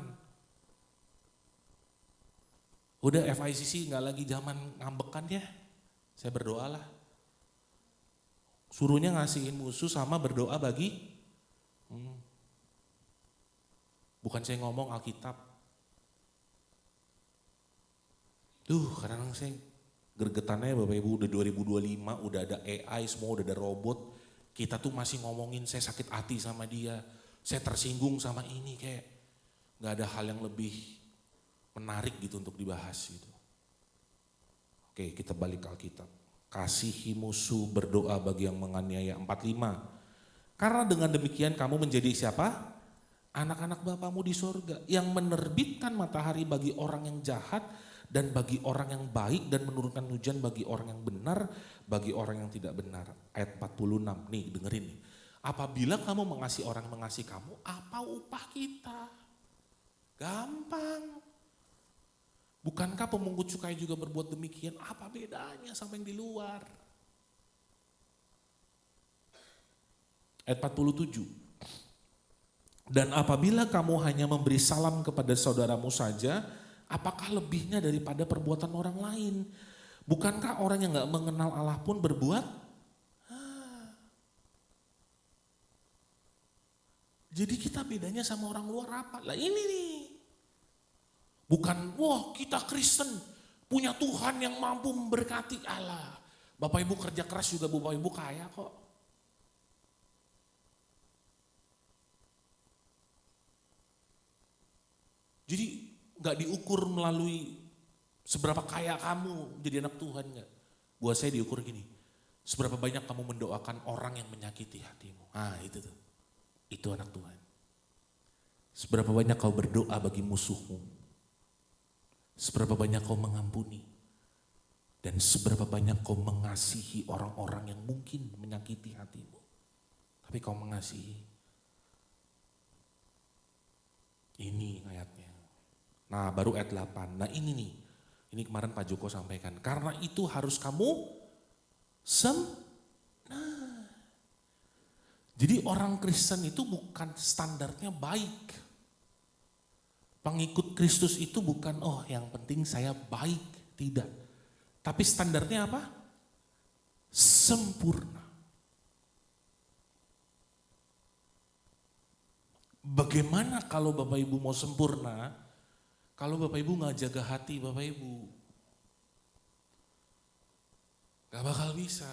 Udah FICC gak lagi zaman ngambekan ya. Saya berdoalah. Suruhnya ngasihin musuh sama berdoa bagi. Bukan saya ngomong Alkitab. Duh, kadang-kadang saya gergetannya Bapak Ibu udah 2025, udah ada AI semua, udah ada robot. Kita tuh masih ngomongin saya sakit hati sama dia, saya tersinggung sama ini, kayak gak ada hal yang lebih menarik gitu untuk dibahas gitu. Oke, kita balik ke Alkitab. Kasihi musuh, berdoa bagi yang menganiaya. 45. Karena dengan demikian kamu menjadi siapa? Anak-anak Bapamu di surga yang menerbitkan matahari bagi orang yang jahat dan bagi orang yang baik dan menurunkan hujan bagi orang yang benar, bagi orang yang tidak benar. Ayat 46, nih dengerin nih. Apabila kamu mengasihi orang yang mengasihi kamu, apa upah kita? Gampang. Bukankah pemungut cukai juga berbuat demikian? Apa bedanya sama yang di luar? Ayat 47. Dan apabila kamu hanya memberi salam kepada saudaramu saja, apakah lebihnya daripada perbuatan orang lain? Bukankah orang yang gak mengenal Allah pun berbuat? Jadi kita bedanya sama orang luar apa? Lah ini nih. Bukan, wah kita Kristen, punya Tuhan yang mampu memberkati Allah. Bapak Ibu kerja keras juga, Bapak Ibu kaya kok. Jadi gak diukur melalui seberapa kaya kamu jadi anak Tuhan gak. Buat saya diukur gini, seberapa banyak kamu mendoakan orang yang menyakiti hatimu. Ah itu tuh, itu anak Tuhan. Seberapa banyak kau berdoa bagi musuhmu. Seberapa banyak kau mengampuni. Dan seberapa banyak kau mengasihi orang-orang yang mungkin menyakiti hatimu. Tapi kau mengasihi. Ini ayatnya. Nah baru ayat 8. Nah ini nih. Ini kemarin Pak Joko sampaikan. Karena itu harus kamu jadi orang Kristen itu bukan standarnya baik. Pengikut Kristus itu bukan, oh yang penting saya baik. Tidak. Tapi standarnya apa? Sempurna. Bagaimana kalau Bapak Ibu mau sempurna? Kalau Bapak Ibu gak jaga hati Bapak Ibu. Gak bakal bisa.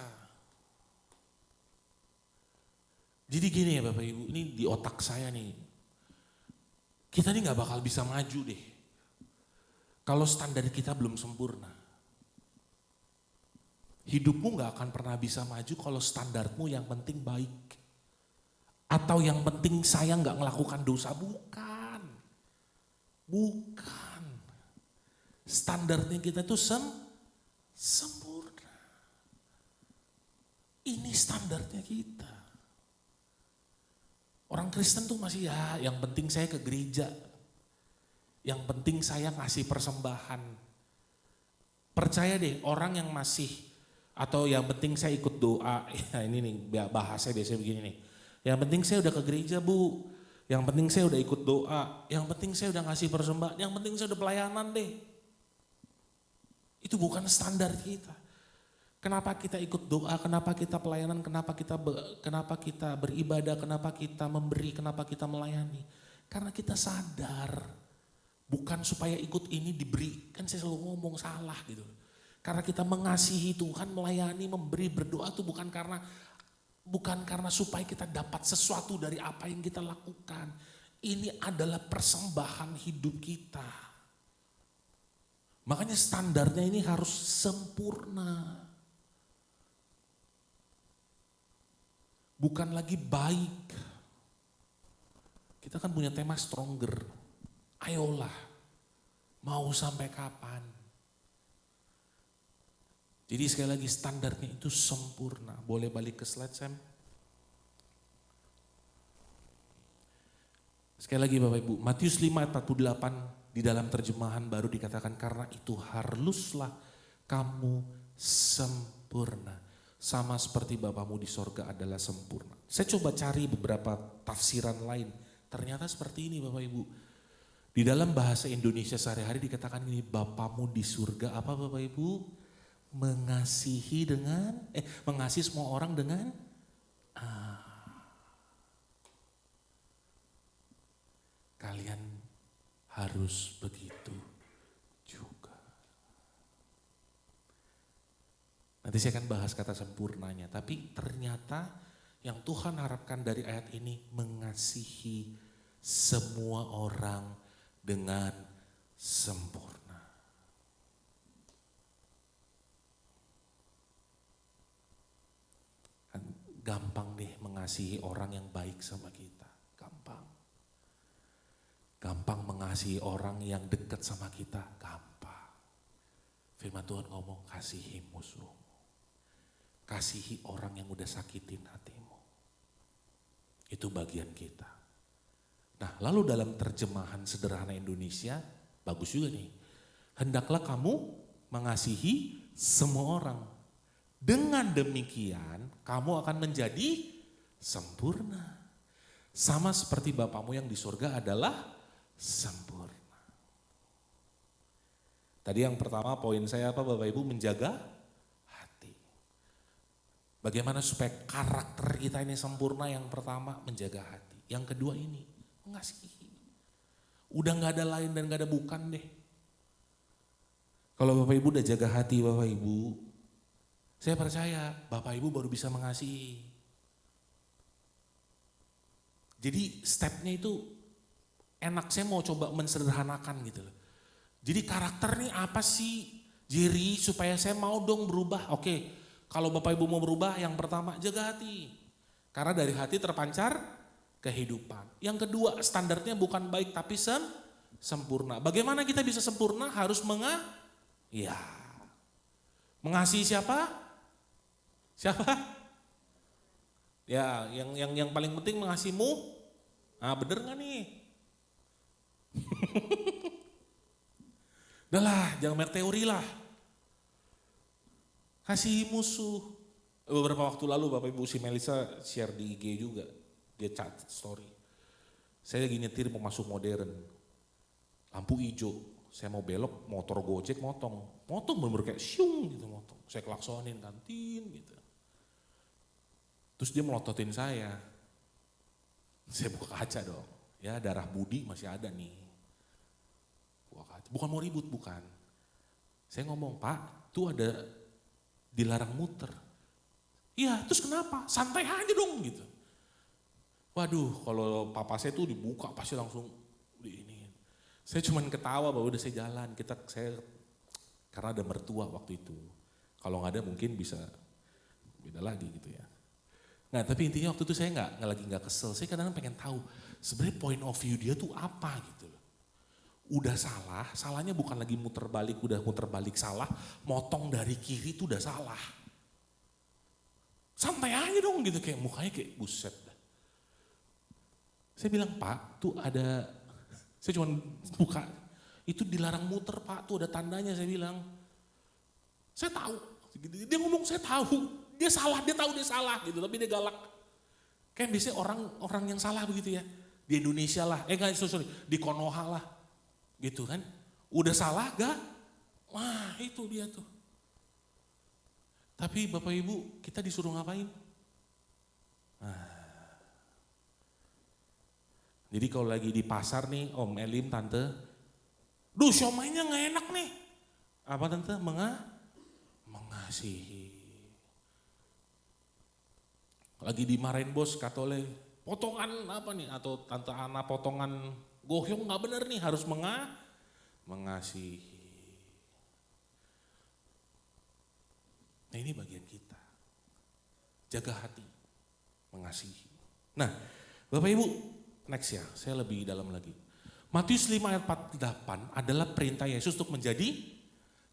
Jadi gini ya Bapak Ibu, ini di otak saya nih. Kita ini gak bakal bisa maju deh. Kalau standar kita belum sempurna. Hidupmu gak akan pernah bisa maju kalau standarmu yang penting baik. Atau yang penting saya gak ngelakukan dosa, bukan. Bukan. Standarnya kita itu sempurna. Ini standarnya kita. Orang Kristen tuh masih ya yang penting saya ke gereja. Yang penting saya ngasih persembahan. Percaya deh orang yang masih atau yang penting saya ikut doa. Ya ini nih bahasa biasanya begini nih. Yang penting saya udah ke gereja Bu. Yang penting saya udah ikut doa. Yang penting saya udah ngasih persembahan. Yang penting saya udah pelayanan deh. Itu bukan standar kita. Kenapa kita ikut doa, kenapa kita pelayanan, kenapa kita beribadah, kenapa kita memberi, kenapa kita melayani. Karena kita sadar, bukan supaya ikut ini diberi, kan saya selalu ngomong salah gitu. Karena kita mengasihi Tuhan, melayani, memberi, berdoa itu bukan karena supaya kita dapat sesuatu dari apa yang kita lakukan. Ini adalah persembahan hidup kita. Makanya standarnya ini harus sempurna. Bukan lagi baik. Kita kan punya tema stronger. Ayolah, mau sampai kapan? Jadi sekali lagi standarnya itu sempurna. Boleh balik ke slide Sam? Sekali lagi Bapak Ibu, Matius 5 ayat 48 di dalam terjemahan baru dikatakan karena itu haruslah kamu sempurna. Sama seperti Bapamu di sorga adalah sempurna. Saya coba cari beberapa tafsiran lain. Ternyata seperti ini Bapak Ibu. Di dalam bahasa Indonesia sehari-hari dikatakan ini Bapamu di surga apa Bapak Ibu? Mengasihi semua orang dengan kalian harus begitu juga. Nanti saya akan bahas kata sempurnanya, tapi ternyata yang Tuhan harapkan dari ayat ini mengasihi semua orang dengan sempurna. Gampang deh mengasihi orang yang baik sama kita, gampang. Gampang mengasihi orang yang dekat sama kita, gampang. Firman Tuhan ngomong, kasihi musuhmu. Kasihi orang yang udah sakitin hatimu. Itu bagian kita. Nah, lalu dalam terjemahan sederhana Indonesia, bagus juga nih. Hendaklah kamu mengasihi semua orang. Dengan demikian, kamu akan menjadi sempurna. Sama seperti Bapamu yang di surga adalah sempurna. Tadi yang pertama poin saya apa Bapak Ibu? Menjaga hati. Bagaimana supaya karakter kita ini sempurna? Yang pertama menjaga hati. Yang kedua ini mengasihi. Udah gak ada lain dan gak ada bukan deh. Kalau Bapak Ibu udah jaga hati Bapak Ibu, saya percaya Bapak Ibu baru bisa mengasihi. Jadi stepnya itu enak, saya mau coba mensederhanakan gitu loh. Jadi karakter nih apa sih Jerry supaya saya mau dong berubah. Oke, kalau Bapak Ibu mau berubah yang pertama jaga hati. Karena dari hati terpancar kehidupan. Yang kedua standarnya bukan baik tapi sempurna. Bagaimana kita bisa sempurna? Harus mengasihi siapa? Siapa? Ya, yang paling penting mengasihimu. Ah, bener gak nih? Udah lah, jangan banyak teori lah. Kasih musuh. Beberapa waktu lalu Bapak Ibu si Melisa share di IG juga. Dia chat story. Saya lagi nyetir mau masuk modern. Lampu hijau. Saya mau belok, motor Gojek motong. Motong bener-bener kayak syung gitu motong. Saya klaksonin kantin gitu. Terus dia melototin saya. Saya buka kaca dong. Ya darah Budi masih ada nih. Buka kaca. Bukan mau ribut, bukan. Saya ngomong, Pak, tuh ada dilarang muter. Iya, terus kenapa? Santai aja dong gitu. Waduh, kalau papa saya tuh dibuka pasti langsung diiniin. Saya cuman ketawa bahwa udah saya jalan. Karena ada mertua waktu itu. Kalau nggak ada mungkin bisa beda lagi gitu ya. Nah tapi intinya waktu itu saya nggak kesel. Saya kadang-kadang pengen tahu sebenarnya point of view dia tuh apa gitu loh. Udah salah, salahnya bukan lagi muter balik, udah muter balik salah. Motong dari kiri tuh udah salah. Santai aja dong gitu, kayak mukanya kayak buset. Saya bilang, Pak tuh ada, saya cuma buka, itu dilarang muter Pak, tuh ada tandanya. Saya bilang, saya tahu. Dia ngomong saya tahu. Dia salah, dia tahu dia salah gitu, tapi dia galak. Kayak biasanya orang yang salah begitu ya. Di Indonesia lah, sorry, di Konoha lah. Gitu kan. Udah salah gak? Wah itu dia tuh. Tapi Bapak Ibu, kita disuruh ngapain? Jadi kalau lagi di pasar nih, Om Elim, Tante. Duh siomaynya gak enak nih. Apa Tante? Mengasihi. Lagi dimarahin bos, kata oleh potongan apa nih, atau Tante Ana potongan gohyong gak bener nih, harus mengasihi. Nah ini bagian kita, jaga hati, mengasihi. Nah Bapak Ibu, next ya, saya lebih dalam lagi. Matius 5 ayat 48 adalah perintah Yesus untuk menjadi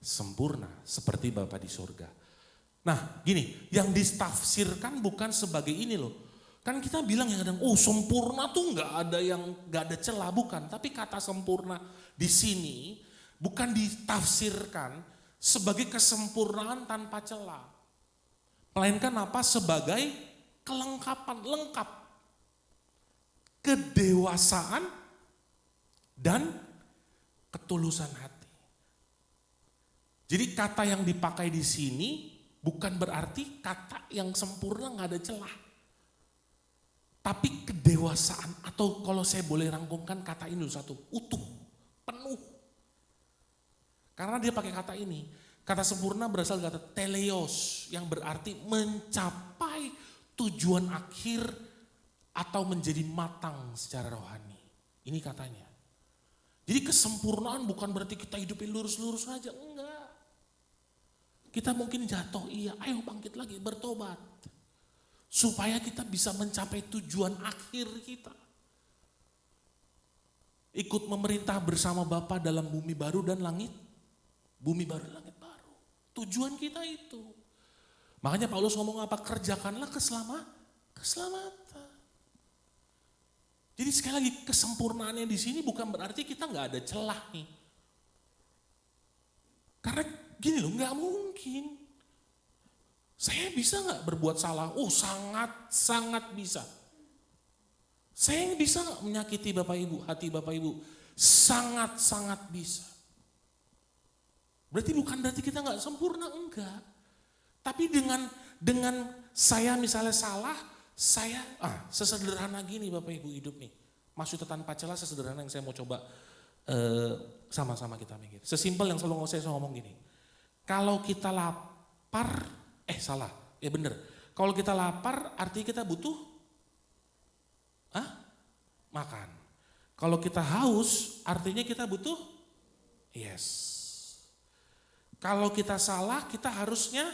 sempurna seperti Bapa di surga. Nah gini, yang ditafsirkan bukan sebagai ini loh. Kan kita bilang yang kadang, sempurna tuh nggak ada celah, bukan. Tapi kata sempurna di sini bukan ditafsirkan sebagai kesempurnaan tanpa celah. Melainkan apa? Sebagai kelengkapan, lengkap. Kedewasaan dan ketulusan hati. Jadi kata yang dipakai di sini bukan berarti kata yang sempurna nggak ada celah. Tapi kedewasaan, atau kalau saya boleh rangkumkan kata ini dulu satu, utuh, penuh. Karena dia pakai kata ini, kata sempurna berasal dari kata teleos, yang berarti mencapai tujuan akhir atau menjadi matang secara rohani. Ini katanya. Jadi kesempurnaan bukan berarti kita hidupin lurus-lurus aja, enggak. Kita mungkin jatuh, iya, ayo bangkit lagi, bertobat. Supaya kita bisa mencapai tujuan akhir kita. Ikut memerintah bersama Bapa dalam bumi baru dan langit. Bumi baru dan langit baru. Tujuan kita itu. Makanya Paulus ngomong apa? Kerjakanlah keselamatan. Jadi sekali lagi kesempurnaannya di sini bukan berarti kita nggak ada celah nih. Karena gini loh, nggak mungkin. Saya bisa nggak berbuat salah? Oh sangat bisa. Saya bisa nggak menyakiti Bapak Ibu, hati Bapak Ibu? Sangat bisa. Berarti bukan berarti kita nggak sempurna, enggak. Tapi dengan saya misalnya salah, saya sesederhana gini Bapak Ibu hidup nih. Maksudnya tanpa celah sesederhana yang saya mau coba sama-sama kita mikir. Sesimpel yang selalu saya ngomong gini. Kalau kita lapar, bener. Kalau kita lapar artinya kita butuh makan. Kalau kita haus artinya kita butuh Kalau kita salah kita harusnya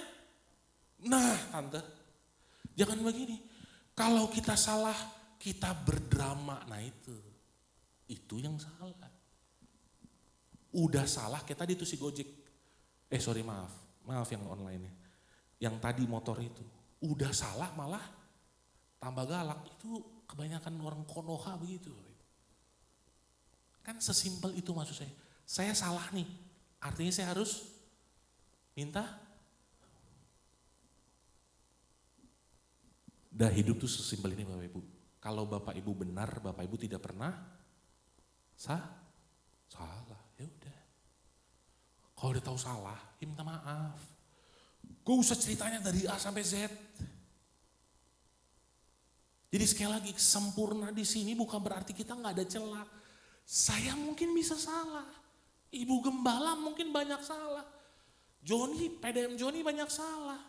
tante, jangan begini. Kalau kita salah kita berdrama, itu yang salah. Udah salah kayak tadi tuh si Gojek. Maaf yang online-nya. Yang tadi motor itu, udah salah malah tambah galak, itu kebanyakan orang Konoha begitu. Kan sesimpel itu maksud saya. Saya salah nih, artinya saya harus minta. Hidup tuh sesimpel ini Bapak Ibu. Kalau Bapak Ibu benar, Bapak Ibu tidak pernah salah. Ya udah. Kalau udah tahu salah, ya minta maaf. Gak usah ceritanya dari A sampai Z. Jadi sekali lagi, sempurna di sini bukan berarti kita nggak ada celah. Saya mungkin bisa salah. Ibu Gembala mungkin banyak salah. PDM Joni banyak salah.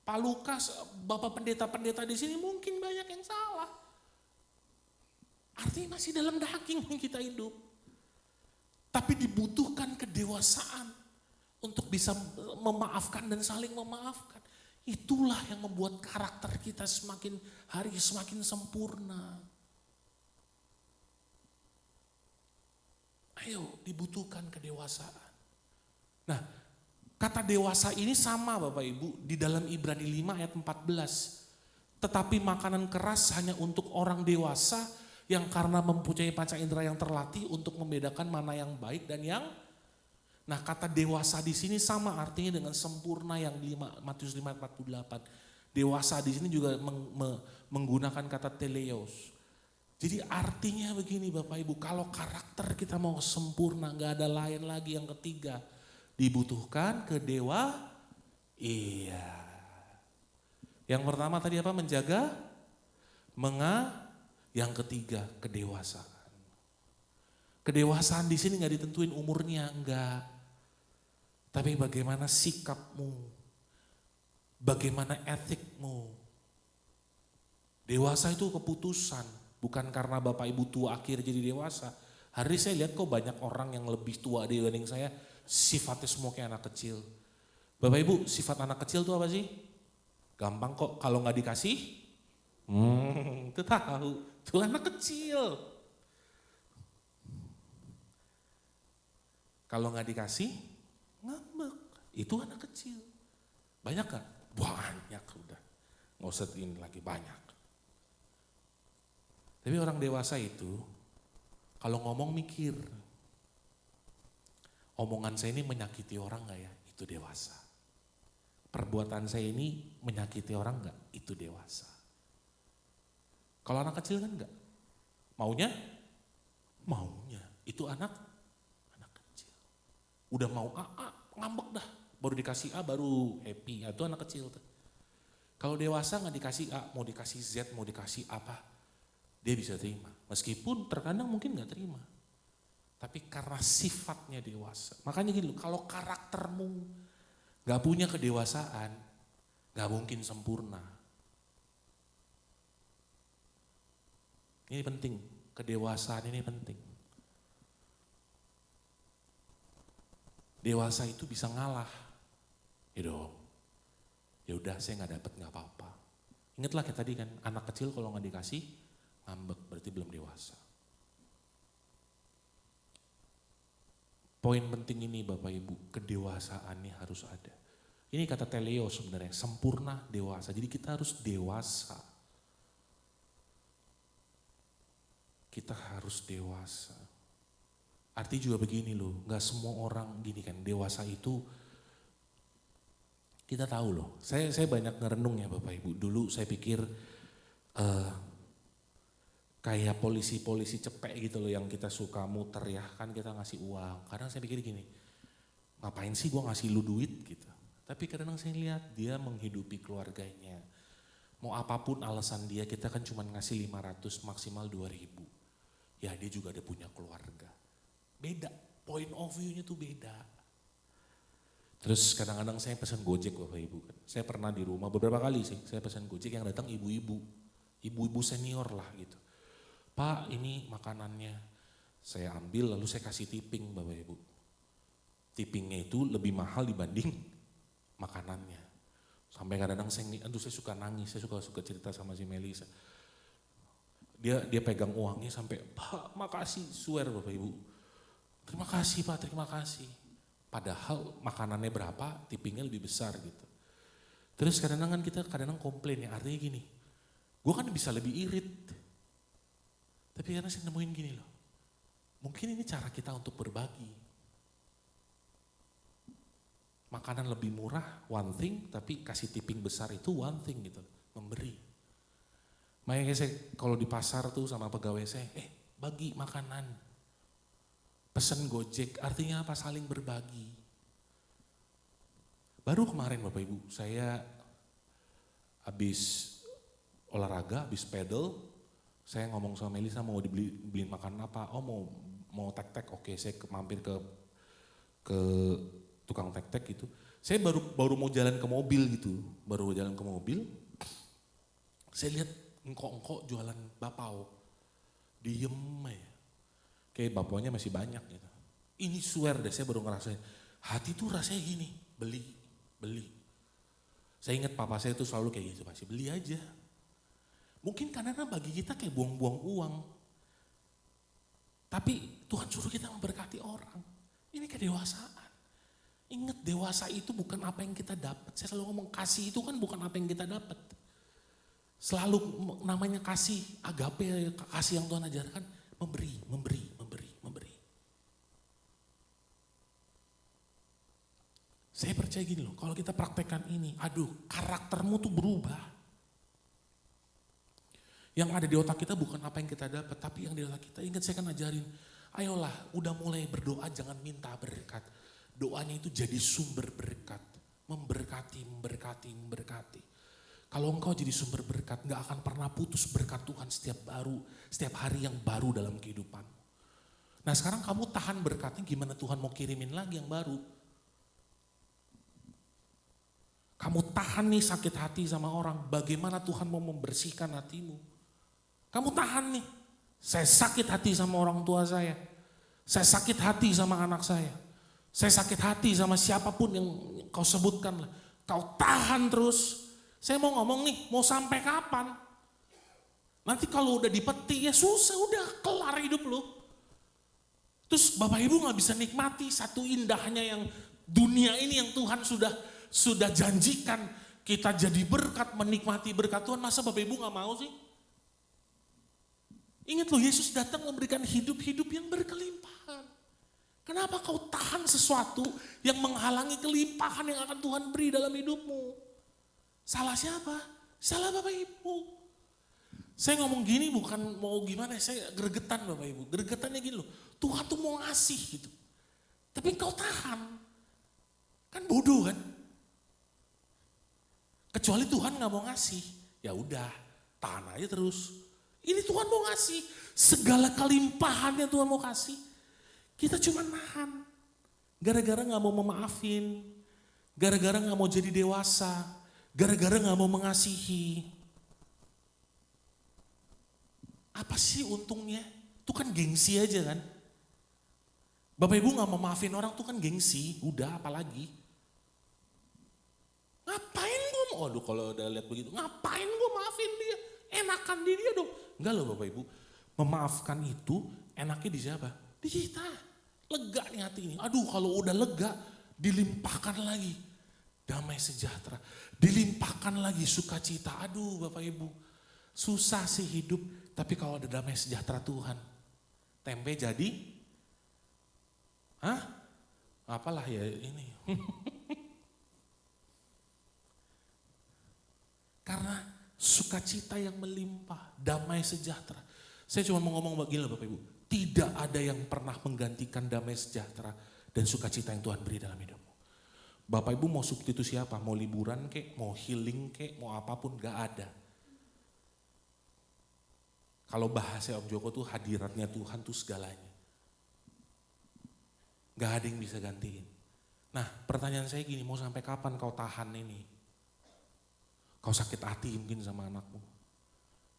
Pak Lukas, Bapak pendeta-pendeta di sini mungkin banyak yang salah. Artinya masih dalam daging kita hidup. Tapi dibutuhkan kedewasaan untuk bisa memaafkan dan saling memaafkan. Itulah yang membuat karakter kita semakin hari semakin sempurna. Ayo, dibutuhkan kedewasaan. Nah, kata dewasa ini sama Bapak Ibu di dalam Ibrani 5 ayat 14. Tetapi makanan keras hanya untuk orang dewasa yang karena mempunyai panca indera yang terlatih untuk membedakan mana yang baik dan yang. Nah, kata dewasa di sini sama artinya dengan sempurna yang di Matius 5:48. Dewasa di sini juga menggunakan kata teleos. Jadi artinya begini Bapak Ibu, kalau karakter kita mau sempurna, gak ada lain lagi yang ketiga. Dibutuhkan Yang pertama tadi apa? Menjaga, yang ketiga kedewasaan. Kedewasaan di sini gak ditentuin umurnya, enggak. Tapi bagaimana sikapmu, bagaimana etikmu. Dewasa itu keputusan, bukan karena Bapak Ibu tua akhir jadi dewasa. Hari ini saya lihat kok banyak orang yang lebih tua dibanding saya, sifatnya semua kayak anak kecil. Bapak Ibu, sifat anak kecil itu apa sih? Gampang kok, kalau gak dikasih, itu tahu, itu anak kecil. Kalau gak dikasih, ngambek, itu anak kecil. Banyak gak? Banyak udah, gak usah ini lagi, banyak. Tapi orang dewasa itu, kalau ngomong mikir, omongan saya ini menyakiti orang gak ya? Itu dewasa. Perbuatan saya ini menyakiti orang gak? Itu dewasa. Kalau anak kecil kan enggak. Maunya, itu anak kecil. Udah mau A, ngambek dah. Baru dikasih A baru happy, itu anak kecil tuh. Kalau dewasa gak dikasih A, mau dikasih Z, mau dikasih apa, dia bisa terima. Meskipun terkadang mungkin gak terima. Tapi karena sifatnya dewasa. Makanya gini loh, kalau karaktermu gak punya kedewasaan, gak mungkin sempurna. Ini penting, kedewasaan ini penting. Dewasa itu bisa ngalah. Ya dong. Ya udah saya nggak dapat nggak apa-apa. Ingatlah kayak tadi kan, anak kecil kalau nggak dikasih ngambek berarti belum dewasa. Poin penting ini Bapak Ibu, kedewasaan ini harus ada. Ini kata teleo sebenarnya, sempurna dewasa. Jadi kita harus dewasa. Kita harus dewasa. Artinya juga begini loh, gak semua orang gini kan, dewasa itu kita tahu loh. Saya banyak ngerenung ya Bapak Ibu. Dulu saya pikir kayak polisi-polisi cepek gitu loh yang kita suka muter ya, kan kita ngasih uang. Kadang saya pikir gini, ngapain sih gua ngasih lu duit gitu. Tapi kadang saya lihat dia menghidupi keluarganya. Mau apapun alasan dia, kita kan cuma ngasih 500 maksimal 2000. Ya dia juga ada punya keluarga. Beda, point of view-nya tuh beda. Terus kadang-kadang saya pesan Gojek Bapak Ibu. Saya pernah di rumah beberapa kali sih, saya pesan Gojek yang datang ibu-ibu. Ibu-ibu senior lah gitu. Pak ini makanannya. Saya ambil lalu saya kasih tipping Bapak Ibu. Tippingnya itu lebih mahal dibanding makanannya. Sampai kadang-kadang saya suka nangis, saya suka cerita sama si Melisa. Dia pegang uangnya sampai, Pak makasih, swear Bapak Ibu. Terima kasih Pak, terima kasih. Padahal makanannya berapa, tippingnya lebih besar gitu. Terus kadang-kadang kita komplain ya, artinya gini, gue kan bisa lebih irit. Tapi karena saya nemuin gini loh, mungkin ini cara kita untuk berbagi. Makanan lebih murah, one thing, tapi kasih tipping besar itu one thing gitu, memberi. Makanya saya kalau di pasar tuh sama pegawai saya, bagi makanan. Pesen Gojek artinya apa? Saling berbagi. Baru kemarin Bapak Ibu, saya habis olahraga, habis pedal, saya ngomong sama Melisa mau dibeliin makanan apa? Oh mau tek-tek, oke saya mampir ke tukang tek-tek gitu. Saya baru mau jalan ke mobil gitu, saya lihat engkok-engkok jualan bapau, diem ya. Kayak bapaunya masih banyak gitu. Ini swear deh, saya baru ngerasain. Hati tuh rasanya gini, beli. Saya ingat papa saya tuh selalu kayak gitu, masih beli aja. Mungkin karena bagi kita kayak buang-buang uang. Tapi Tuhan suruh kita memberkati orang. Ini kedewasaan. Ingat dewasa itu bukan apa yang kita dapat. Saya selalu ngomong kasih itu kan bukan apa yang kita dapat. Selalu namanya kasih, agape, kasih yang Tuhan ajarkan. Memberi. Saya percaya gini loh, kalau kita praktekkan ini, karaktermu tuh berubah. Yang ada di otak kita bukan apa yang kita dapat, tapi yang di otak kita. Ingat saya kan ajarin, ayolah udah mulai berdoa jangan minta berkat. Doanya itu jadi sumber berkat, memberkati. Kalau engkau jadi sumber berkat, gak akan pernah putus berkat Tuhan setiap hari yang baru dalam kehidupanmu. Nah sekarang kamu tahan berkatnya, gimana Tuhan mau kirimin lagi yang baru? Kamu tahan nih sakit hati sama orang, bagaimana Tuhan mau membersihkan hatimu? Kamu tahan nih, saya sakit hati sama orang tua saya sakit hati sama anak saya sakit hati sama siapapun yang kau sebutkan lah. Kau tahan terus, saya mau ngomong nih, mau sampai kapan? Nanti kalau udah dipeti ya susah, udah kelar hidup lo. Terus Bapak Ibu gak bisa nikmati satu indahnya yang dunia ini yang Tuhan sudah janjikan kita jadi berkat, menikmati berkat Tuhan. Masa Bapak Ibu gak mau sih? Ingat loh, Yesus datang memberikan hidup-hidup yang berkelimpahan. Kenapa kau tahan sesuatu yang menghalangi kelimpahan yang akan Tuhan beri dalam hidupmu? Salah siapa? Salah Bapak Ibu. Saya ngomong gini bukan mau gimana, saya gregetan Bapak Ibu. Gregetannya gini loh, Tuhan tuh mau ngasih gitu. Tapi kau tahan. Kan bodoh kan? Kecuali Tuhan gak mau ngasih, ya udah tahan aja terus. Ini Tuhan mau ngasih. Segala kelimpahannya Tuhan mau kasih. Kita cuma nahan. Gara-gara gak mau memaafin. Gara-gara gak mau jadi dewasa. Gara-gara gak mau mengasihi. Apa sih untungnya? Itu kan gengsi aja kan. Bapak Ibu gak mau maafin orang tuh kan gengsi. Udah apalagi. Ngapain gue mau, aduh kalau udah lihat begitu, ngapain gue maafin dia? Enakan di dia dong. Enggak loh Bapak Ibu, memaafkan itu enaknya di siapa? Di kita. Lega nih hati ini. Aduh kalau udah lega, dilimpahkan lagi damai sejahtera. Dilimpahkan lagi sukacita. Aduh Bapak Ibu, susah sih hidup, tapi kalau ada damai sejahtera Tuhan. Tempe jadi? Hah? Apalah ya ini. Karena sukacita yang melimpah, damai sejahtera. Saya cuma mau ngomong begini Bapak Ibu. Tidak ada yang pernah menggantikan damai sejahtera dan sukacita yang Tuhan beri dalam hidupmu. Bapak Ibu mau substitusi apa? Mau liburan kek, mau healing kek, mau apapun, gak ada. Kalau bahasa Om Joko tuh hadiratnya Tuhan tuh segalanya. Gak ada yang bisa gantiin. Nah pertanyaan saya gini, mau sampai kapan kau tahan ini? Kau sakit hati mungkin sama anakmu.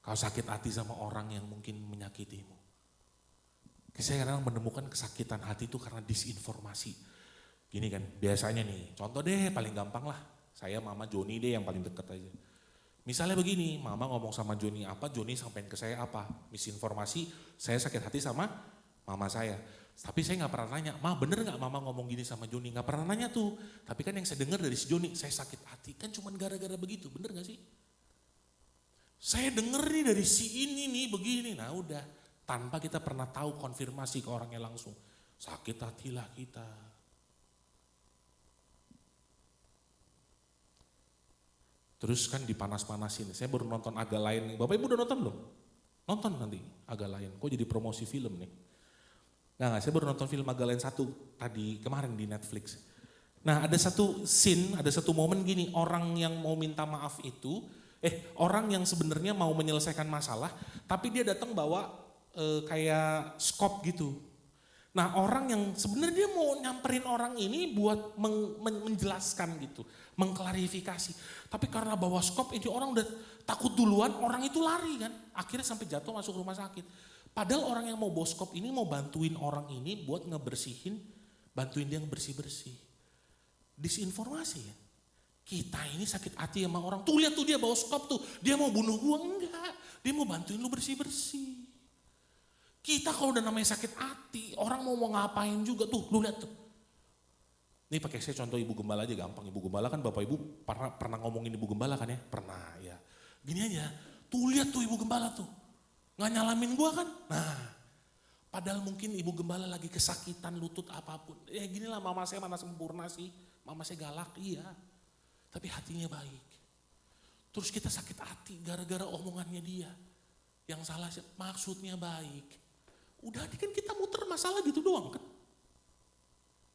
Kau sakit hati sama orang yang mungkin menyakitimu. Saya kadang menemukan kesakitan hati itu karena disinformasi. Gini kan, biasanya nih, contoh deh paling gampang lah. Saya Mama Joni deh yang paling deket aja. Misalnya begini, Mama ngomong sama Joni apa, Joni sampein ke saya apa. Misinformasi, saya sakit hati sama Mama saya. Tapi saya gak pernah nanya, Ma bener gak Mama ngomong gini sama Joni? Gak pernah nanya tuh. Tapi kan yang saya dengar dari si Joni, saya sakit hati. Kan cuma gara-gara begitu, bener gak sih? Saya denger nih dari si ini nih begini, nah udah. Tanpa kita pernah tahu konfirmasi ke orangnya langsung. Sakit hatilah kita. Terus kan dipanas-panasin, saya baru nonton Agak Lain. Bapak Ibu udah nonton belum? Nonton nanti Agak Lain, kok jadi promosi film nih? Nah, saya baru nonton film Agak Lain 1 tadi kemarin di Netflix. Nah ada satu scene, ada satu momen gini, orang yang mau minta maaf itu, orang yang sebenarnya mau menyelesaikan masalah, tapi dia datang bawa kayak skop gitu. Nah orang yang sebenarnya dia mau nyamperin orang ini buat menjelaskan gitu, mengklarifikasi. Tapi karena bawa skop ini orang udah takut duluan, orang itu lari kan. Akhirnya sampai jatuh masuk rumah sakit. Padahal orang yang mau bawa skop ini mau bantuin orang ini buat ngebersihin, bantuin dia bersih-bersih. Disinformasi ya. Kita ini sakit hati sama orang, tuh lihat tuh dia bawa skop tuh, dia mau bunuh gua, enggak. Dia mau bantuin lu bersih-bersih. Kita kalau udah namanya sakit hati, orang mau ngapain juga tuh, lu lihat tuh. Ini pakai saya contoh Ibu Gembala aja gampang. Ibu Gembala kan Bapak Ibu pernah ngomongin Ibu Gembala kan ya? Pernah ya. Gini aja, tuh lihat tuh Ibu Gembala tuh. Nggak nyalamin gua kan? Nah, padahal mungkin Ibu Gembala lagi kesakitan lutut apapun. Ya ginilah mama saya mana sempurna sih. Mama saya galak, iya. Tapi hatinya baik. Terus kita sakit hati gara-gara omongannya dia. Yang salah maksudnya baik. Udah kan kita muter masalah gitu doang kan.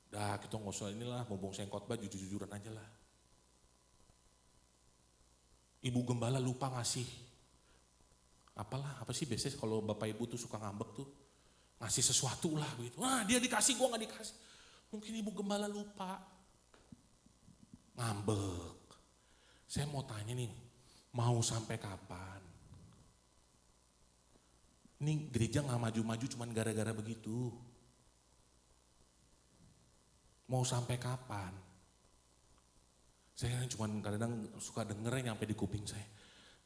Dah kita nggak usah inilah, mumpung saya khotbah jujur-jujuran aja lah. Ibu Gembala lupa ngasih. Apa sih biasanya kalau Bapak Ibu tuh suka ngambek tuh. Ngasih sesuatu lah gitu. Nah dia dikasih, gua gak dikasih. Mungkin Ibu Gembala lupa. Ngambek. Saya mau tanya nih, mau sampai kapan? Ini gereja gak maju-maju cuman gara-gara begitu. Mau sampai kapan? Saya cuman kadang suka dengernya nyampe di kuping saya.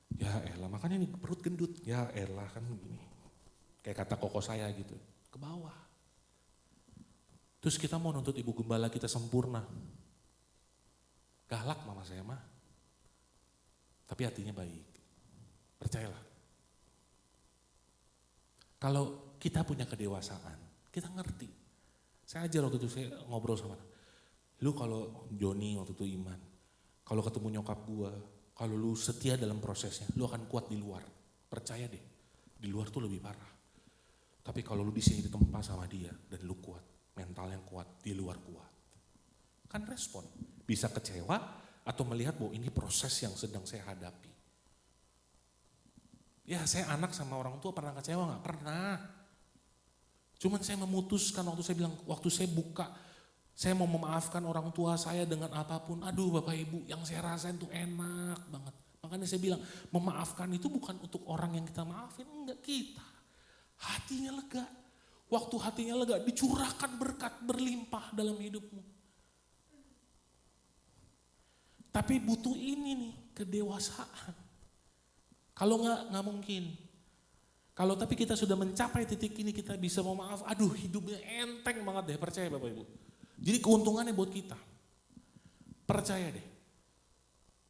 Ya elah, makanya ini perut gendut. Ya elah kan gini. Kayak kata koko saya gitu, ke bawah. Terus kita mau nuntut Ibu Gembala kita sempurna. Galak mama saya mah. Tapi hatinya baik. Percayalah. Kalau kita punya kedewasaan, kita ngerti. Saya ajar waktu itu, saya ngobrol sama lu kalau Joni waktu itu Iman, kalau ketemu nyokap gua, kalau lu setia dalam prosesnya, lu akan kuat di luar. Percaya deh, di luar tuh lebih parah. Tapi kalau lu di sini ditempa sama dia dan lu kuat, mental yang kuat, di luar kuat. Kan respon, bisa kecewa atau melihat bahwa ini proses yang sedang saya hadapi. Ya saya anak sama orang tua pernah kecewa nggak? Pernah. Cuman saya memutuskan waktu saya bilang, waktu saya buka, saya mau memaafkan orang tua saya dengan apapun. Aduh Bapak Ibu, yang saya rasain tuh enak banget. Makanya saya bilang, memaafkan itu bukan untuk orang yang kita maafin, enggak kita. Hatinya lega. Waktu hatinya lega, dicurahkan berkat berlimpah dalam hidupmu. Tapi butuh ini nih, kedewasaan. Kalau nggak mungkin. Kalau tapi kita sudah mencapai titik ini, kita bisa mau maaf, aduh hidupnya enteng banget deh, percaya Bapak Ibu. Jadi keuntungannya buat kita. Percaya deh.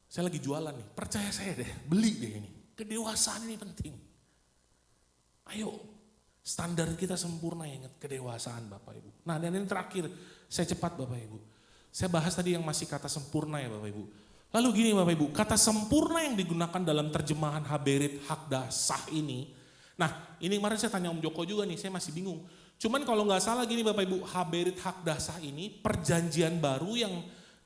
Saya lagi jualan nih, percaya saya deh, beli deh ini. Kedewasaan ini penting. Ayo, standar kita sempurna, ingat kedewasaan Bapak Ibu. Nah dan ini terakhir, saya cepat Bapak Ibu. Saya bahas tadi yang masih kata sempurna ya Bapak Ibu. Lalu gini Bapak Ibu, kata sempurna yang digunakan dalam terjemahan Haberit Hakdasah ini. Nah ini kemarin saya tanya Om Joko juga nih, saya masih bingung. Cuman kalau nggak salah gini Bapak Ibu, Haberit Hakdasah ini perjanjian baru yang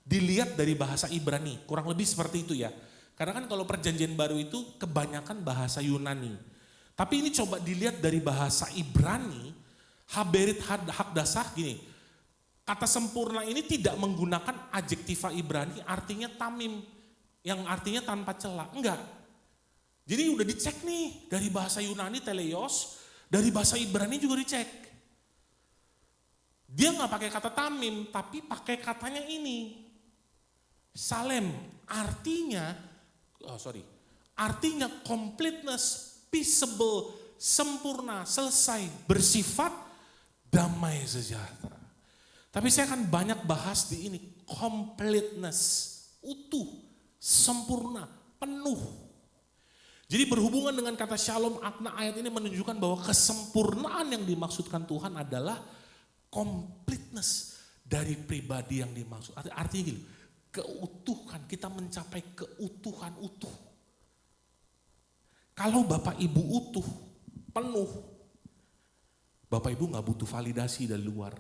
dilihat dari bahasa Ibrani. Kurang lebih seperti itu ya. Karena kan kalau perjanjian baru itu kebanyakan bahasa Yunani. Tapi ini coba dilihat dari bahasa Ibrani, Haberit Hakdasah gini. Kata sempurna ini tidak menggunakan adjektiva Ibrani artinya tamim, yang artinya tanpa celah. Enggak. Jadi udah dicek nih dari bahasa Yunani teleios, dari bahasa Ibrani juga dicek. Dia nggak pakai kata tamim, tapi pakai katanya ini. Salem, artinya completeness, peaceable, sempurna, selesai, bersifat damai sejahtera. Tapi saya akan banyak bahas di ini, completeness, utuh, sempurna, penuh. Jadi berhubungan dengan kata shalom, makna ayat ini menunjukkan bahwa kesempurnaan yang dimaksudkan Tuhan adalah completeness dari pribadi yang dimaksud. Artinya gini, keutuhan, kita mencapai keutuhan utuh. Kalau Bapak Ibu utuh, penuh, Bapak Ibu gak butuh validasi dari luar.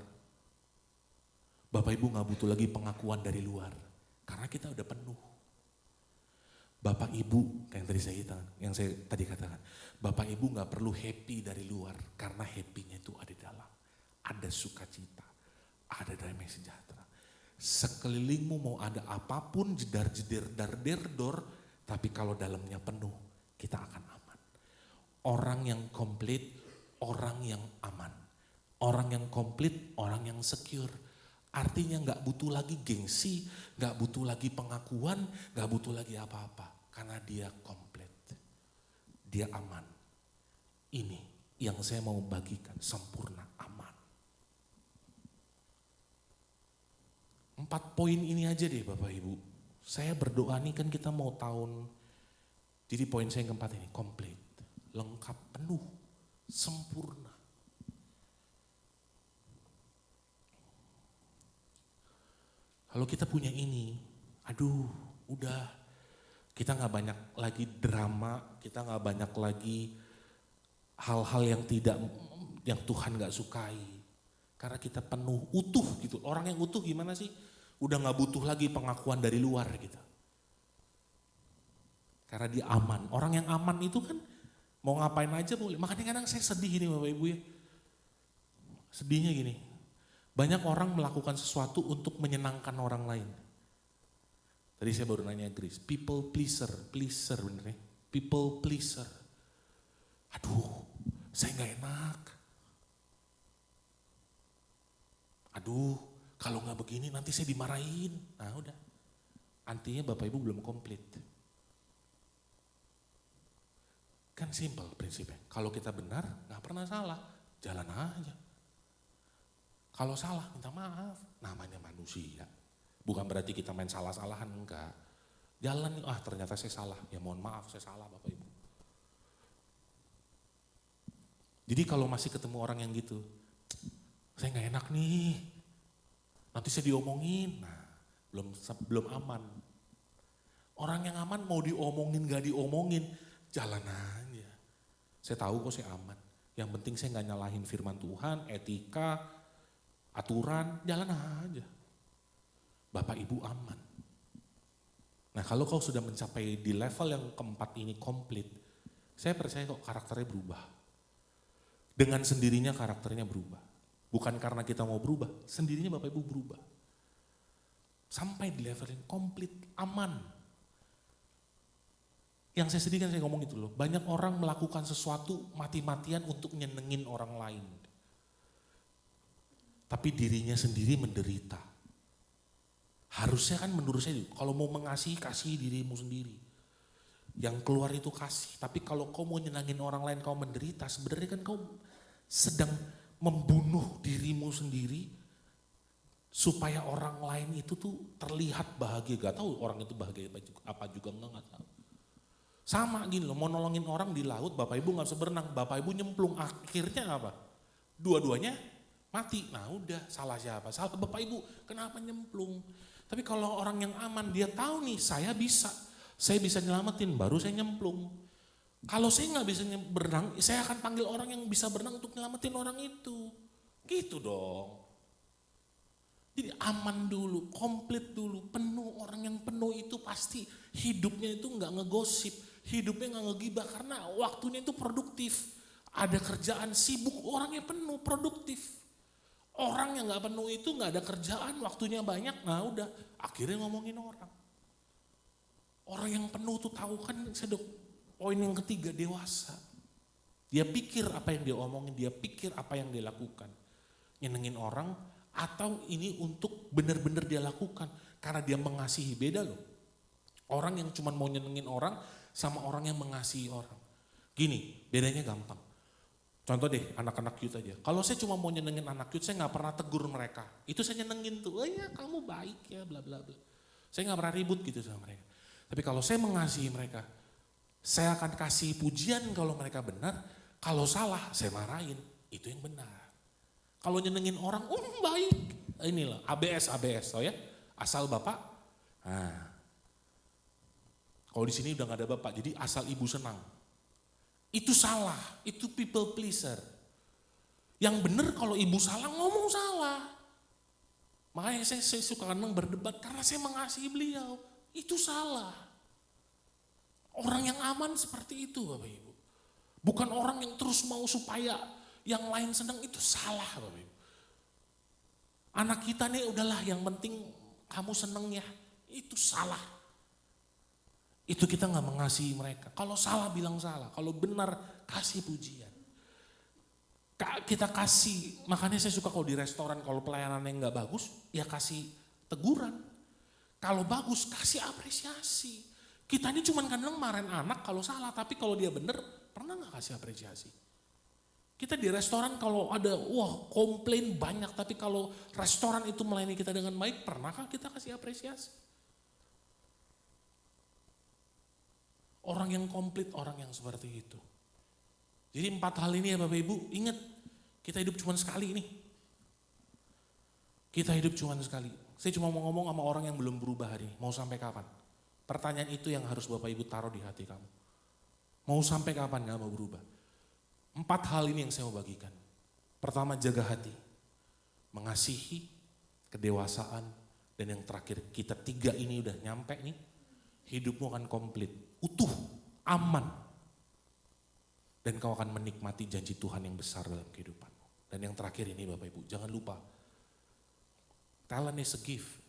Bapak Ibu gak butuh lagi pengakuan dari luar. Karena kita udah penuh. Bapak Ibu, yang saya tadi katakan. Bapak Ibu gak perlu happy dari luar. Karena happy-nya itu ada di dalam. Ada sukacita. Ada damai sejahtera. Sekelilingmu mau ada apapun, jedar-jeder, dar-der-dor. Tapi kalau dalamnya penuh, kita akan aman. Orang yang komplit, orang yang aman. Orang yang komplit, orang yang secure. Artinya gak butuh lagi gengsi, gak butuh lagi pengakuan, gak butuh lagi apa-apa. Karena dia komplit, dia aman. Ini yang saya mau bagikan, sempurna, aman. 4 poin ini aja deh Bapak Ibu. Saya berdoa nih kan kita mau tahun, jadi poin saya yang keempat ini, komplit, lengkap, penuh, sempurna. Kalau kita punya ini, aduh udah, kita gak banyak lagi drama, kita gak banyak lagi hal-hal yang Tuhan gak sukai. Karena kita penuh, utuh gitu. Orang yang utuh gimana sih? Udah gak butuh lagi pengakuan dari luar gitu. Karena dia aman. Orang yang aman itu kan mau ngapain aja boleh. Makanya kadang saya sedih ini Bapak Ibu ya. Sedihnya gini. Banyak orang melakukan sesuatu untuk menyenangkan orang lain. Tadi saya baru nanya Grace, people pleaser bener ya, people pleaser. Aduh, saya gak enak. Aduh, kalau gak begini nanti saya dimarahin. Nah udah, artinya Bapak Ibu belum komplit. Kan simple prinsipnya, kalau kita benar gak pernah salah, jalan aja. Kalau salah minta maaf, namanya manusia. Bukan berarti kita main salah-salahan, enggak. Jalan, ternyata saya salah, ya mohon maaf saya salah Bapak Ibu. Jadi kalau masih ketemu orang yang gitu, saya gak enak nih, nanti saya diomongin, nah belum aman. Orang yang aman mau diomongin gak diomongin, jalan aja. Saya tahu kok saya aman, yang penting saya gak nyalahin firman Tuhan, etika, aturan, jalan aja. Bapak Ibu aman. Nah kalau kau sudah mencapai di level yang keempat ini komplit, Saya percaya kok karakternya berubah. Dengan sendirinya karakternya berubah. Bukan karena kita mau berubah, sendirinya Bapak Ibu berubah. Sampai di level yang komplit, aman. Yang saya sedihkan saya ngomong itu loh, banyak orang melakukan sesuatu mati-matian untuk nyenengin orang lain. Tapi dirinya sendiri menderita. Harusnya kan menurut saya, kalau mau mengasihi, kasihi dirimu sendiri. Yang keluar itu kasih, tapi kalau kau mau nyenangin orang lain kau menderita, sebenarnya kan kau sedang membunuh dirimu sendiri supaya orang lain itu tuh terlihat bahagia. Gak tahu orang itu bahagia apa juga enggak tahu. Sama gini loh, mau nolongin orang di laut, Bapak Ibu gak bisa berenang, Bapak Ibu nyemplung, akhirnya apa? Dua-duanya mati. Nah udah, salah siapa? Salah Bapak Ibu, kenapa nyemplung? Tapi kalau orang yang aman, dia tahu nih saya bisa nyelamatin, baru saya nyemplung. Kalau saya nggak bisa berenang, saya akan panggil orang yang bisa berenang untuk nyelamatin orang itu. Gitu dong. Jadi aman dulu, komplit dulu, penuh. Orang yang penuh itu pasti hidupnya itu nggak ngegosip, hidupnya nggak ngegibah karena waktunya itu produktif. Ada kerjaan sibuk, orangnya penuh, produktif. Orang yang nggak penuh itu nggak ada kerjaan, waktunya banyak, nah udah akhirnya ngomongin orang. Orang yang penuh tuh tahu kan, poin yang ketiga, dewasa. Dia pikir apa yang dia omongin, dia pikir apa yang dia lakukan. Nyenengin orang atau ini untuk benar-benar dia lakukan. Karena dia mengasihi, beda loh. Orang yang cuma mau nyenengin orang sama orang yang mengasihi orang. Gini, bedanya gampang. Contoh deh anak-anak youth aja. Kalau saya cuma mau nyenengin anak youth, saya gak pernah tegur mereka. Itu saya nyenengin tuh, oh ya kamu baik ya bla bla bla. Saya gak pernah ribut gitu sama mereka. Tapi kalau saya mengasihi mereka, saya akan kasih pujian kalau mereka benar, kalau salah saya marahin, itu yang benar. Kalau nyenengin orang, baik, inilah ABS, tau ya, asal bapak. Nah, kalau di sini udah gak ada bapak, jadi asal ibu senang. Itu salah, itu people pleaser. Yang benar kalau ibu salah, ngomong salah. Makanya saya suka kadang berdebat karena saya mengasihi beliau. Itu salah. Orang yang aman seperti itu Bapak Ibu. Bukan orang yang terus mau supaya yang lain senang, itu salah Bapak Ibu. Anak kita nih udahlah yang penting kamu seneng ya, itu salah. Itu kita gak mengasihi mereka. Kalau salah bilang salah, kalau benar kasih pujian. Kita kasih, makanya saya suka kalau di restoran kalau pelayanannya gak bagus, ya kasih teguran. Kalau bagus, kasih apresiasi. Kita ini cuma kadang marahin anak kalau salah, tapi kalau dia bener, pernah gak kasih apresiasi? Kita di restoran kalau ada, komplain banyak, tapi kalau restoran itu melayani kita dengan baik, pernahkah kita kasih apresiasi? Orang yang komplit, orang yang seperti itu. Jadi 4 hal ini ya Bapak Ibu, ingat, kita hidup cuma sekali ini. Kita hidup cuma sekali. Saya cuma mau ngomong sama orang yang belum berubah hari ini. Mau sampai kapan? Pertanyaan itu yang harus Bapak Ibu taruh di hati kamu. Mau sampai kapan gak mau berubah? 4 hal ini yang saya mau bagikan. Pertama, jaga hati. Mengasihi, kedewasaan, dan yang terakhir kita 3 ini udah nyampe nih. Hidupmu akan komplit, utuh, aman. Dan kau akan menikmati janji Tuhan yang besar dalam kehidupanmu. Dan yang terakhir ini Bapak Ibu, jangan lupa. Talent is a gift,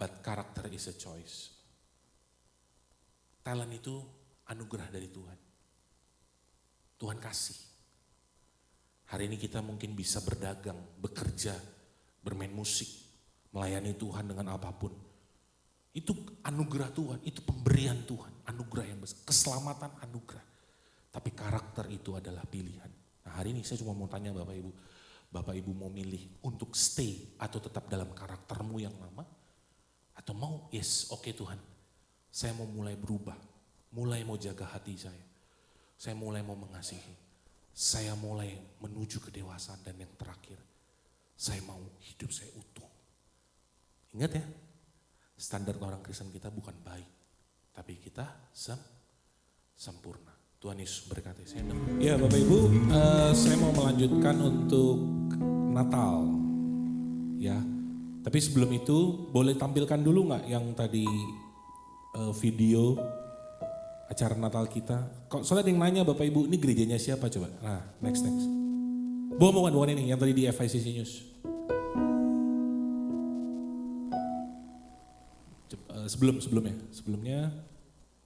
but character is a choice. Talent itu anugerah dari Tuhan. Tuhan kasih. Hari ini kita mungkin bisa berdagang, bekerja, bermain musik, melayani Tuhan dengan apapun. Itu anugerah Tuhan, itu pemberian Tuhan, anugerah yang besar, keselamatan anugerah. Tapi karakter itu adalah pilihan. Nah hari ini saya cuma mau tanya Bapak Ibu mau milih untuk stay atau tetap dalam karaktermu yang lama? Atau mau, oke Tuhan, saya mau mulai berubah, mulai mau jaga hati saya mulai mau mengasihi, saya mulai menuju kedewasaan dan yang terakhir, saya mau hidup saya utuh. Ingat ya, standar orang Kristen kita bukan baik, tapi kita sempurna. Tuhan Yesus berkati. Ya Bapak Ibu, saya mau melanjutkan untuk Natal. Ya, tapi sebelum itu boleh tampilkan dulu nggak yang tadi video acara Natal kita. Kok soalnya ada yang nanya Bapak Ibu, ini gerejanya siapa coba? Nah, next. Bukan ini yang tadi di FICC News. Sebelumnya.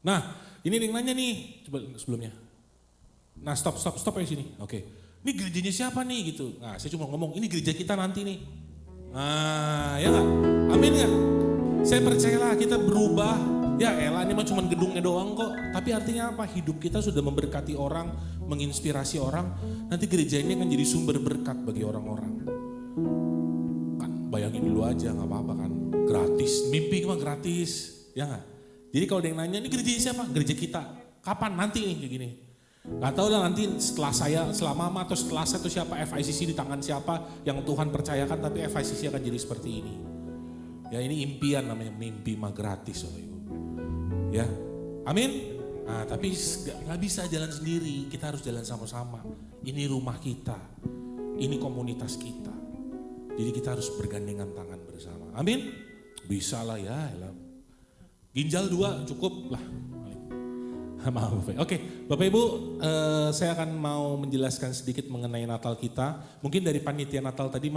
Nah, ini ada yang nanya nih, coba sebelumnya. Nah, stop ya sini. Oke. Ini gerejanya siapa nih gitu. Nah, saya cuma ngomong, ini gereja kita nanti nih. Nah, ya nggak? Amin nggak? Saya percayalah kita berubah. Ya elah, ini mah cuma gedungnya doang kok. Tapi artinya apa? Hidup kita sudah memberkati orang, menginspirasi orang. Nanti gereja ini akan jadi sumber berkat bagi orang-orang. Kan bayangin dulu aja, nggak apa-apa kan. Gratis, mimpi mah gratis. Ya nggak? Jadi kalau ada yang nanya, ini gereja siapa? Gereja kita. Kapan? Nanti nih kayak gini. Gak tahu lah nanti setelah mama atau setelah saya atau siapa, FICC di tangan siapa yang Tuhan percayakan, tapi FICC akan jadi seperti ini. Ya ini impian namanya, mimpi mah gratis oh Ibu. Ya, amin. Nah tapi gak bisa jalan sendiri, kita harus jalan sama-sama. Ini rumah kita, ini komunitas kita. Jadi kita harus bergandengan tangan bersama. Amin. Bisa lah ya. Ginjal 2 cukup lah. Maaf Bapak. Oke, Bapak Ibu, saya akan mau menjelaskan sedikit mengenai Natal kita. Mungkin dari panitia Natal tadi,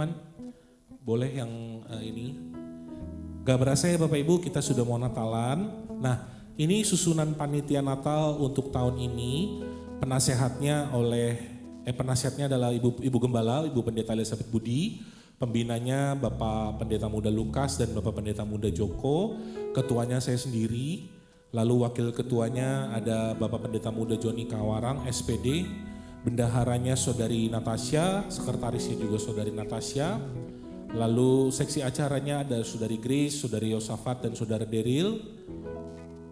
boleh yang ini. Gak berasa ya Bapak Ibu, kita sudah mau Natalan. Nah, ini susunan panitia Natal untuk tahun ini. Penasihatnya adalah Ibu Gembala, Ibu Pendeta Elizabeth Budi. Pembinanya Bapak Pendeta Muda Lukas dan Bapak Pendeta Muda Joko. Ketuanya saya sendiri. Lalu wakil ketuanya ada Bapak Pendeta Muda Joni Kawarang, SPD. Bendaharanya Saudari Natasha, sekretarisnya juga Saudari Natasha. Lalu seksi acaranya ada Saudari Grace, Saudari Yosafat dan Saudara Deril.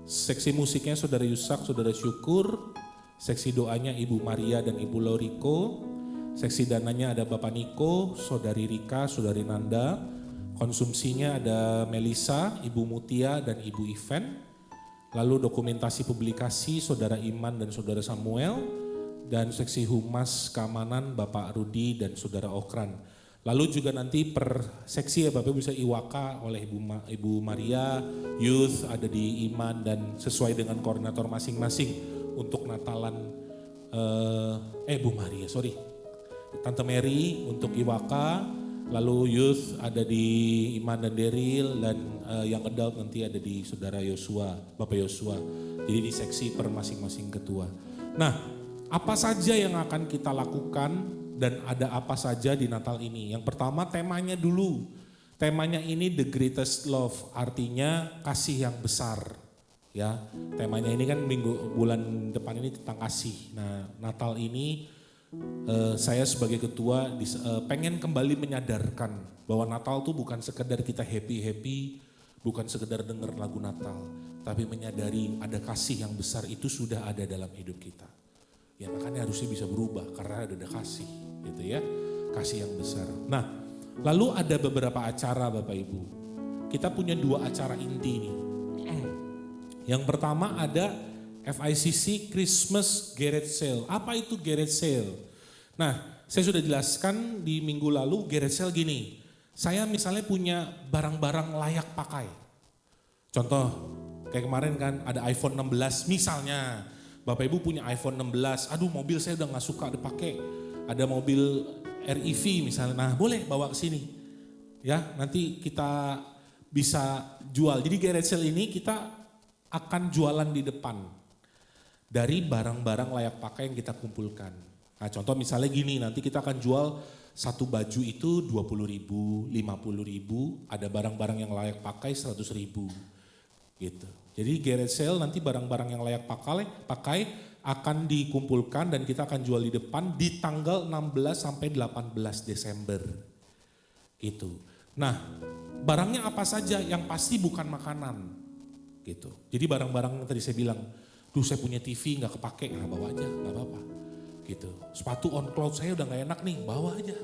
Seksi musiknya Saudara Yusak, Saudara Syukur. Seksi doanya Ibu Maria dan Ibu Loriko. Seksi dananya ada Bapak Niko, Saudari Rika, Saudari Nanda. Konsumsinya ada Melisa, Ibu Mutia dan Ibu Iven. Lalu dokumentasi publikasi Saudara Iman dan Saudara Samuel, dan seksi humas keamanan Bapak Rudi dan Saudara Okran. Lalu juga nanti per seksi ya Bapak bisa iwaka oleh Ibu Maria, Youth ada di Iman dan sesuai dengan koordinator masing-masing untuk Natalan, Tante Mary untuk iwaka, lalu Youth ada di Iman dan Deril dan yang adult nanti ada di Saudara Yosua, Bapak Yosua. Jadi di seksi per masing-masing ketua. Nah, apa saja yang akan kita lakukan dan ada apa saja di Natal ini? Yang pertama temanya dulu. Temanya ini The Greatest Love, artinya kasih yang besar. Ya, temanya ini kan bulan depan ini tentang kasih. Nah, Natal ini saya sebagai ketua pengen kembali menyadarkan bahwa Natal tuh bukan sekedar kita happy-happy, bukan sekedar dengar lagu Natal, tapi menyadari ada kasih yang besar itu sudah ada dalam hidup kita. Ya makanya harusnya bisa berubah karena ada kasih gitu ya, kasih yang besar. Nah lalu ada beberapa acara Bapak Ibu, kita punya 2 acara inti nih. Yang pertama ada FICC Christmas Garage Sale. Apa itu Garage Sale? Nah, saya sudah jelaskan di minggu lalu Garage Sale gini. Saya misalnya punya barang-barang layak pakai. Contoh, kayak kemarin kan ada iPhone 16 misalnya. Bapak Ibu punya iPhone 16, aduh mobil saya udah gak suka dipakai. Ada mobil REV misalnya, nah boleh bawa ke sini. Ya, nanti kita bisa jual. Jadi Garage Sale ini kita akan jualan di depan. Dari barang-barang layak pakai yang kita kumpulkan. Nah contoh misalnya gini, nanti kita akan jual satu baju itu 20.000, 50.000, ada barang-barang yang layak pakai 100.000 gitu. Jadi garage sale nanti barang-barang yang layak pakai akan dikumpulkan dan kita akan jual di depan di tanggal 16 sampai 18 Desember gitu. Nah barangnya apa saja yang pasti bukan makanan gitu. Jadi barang-barang yang tadi saya bilang, duh saya punya TV gak kepake, nah bawa aja gak apa-apa. Gitu. Sepatu on cloud saya udah gak enak nih, bawa aja.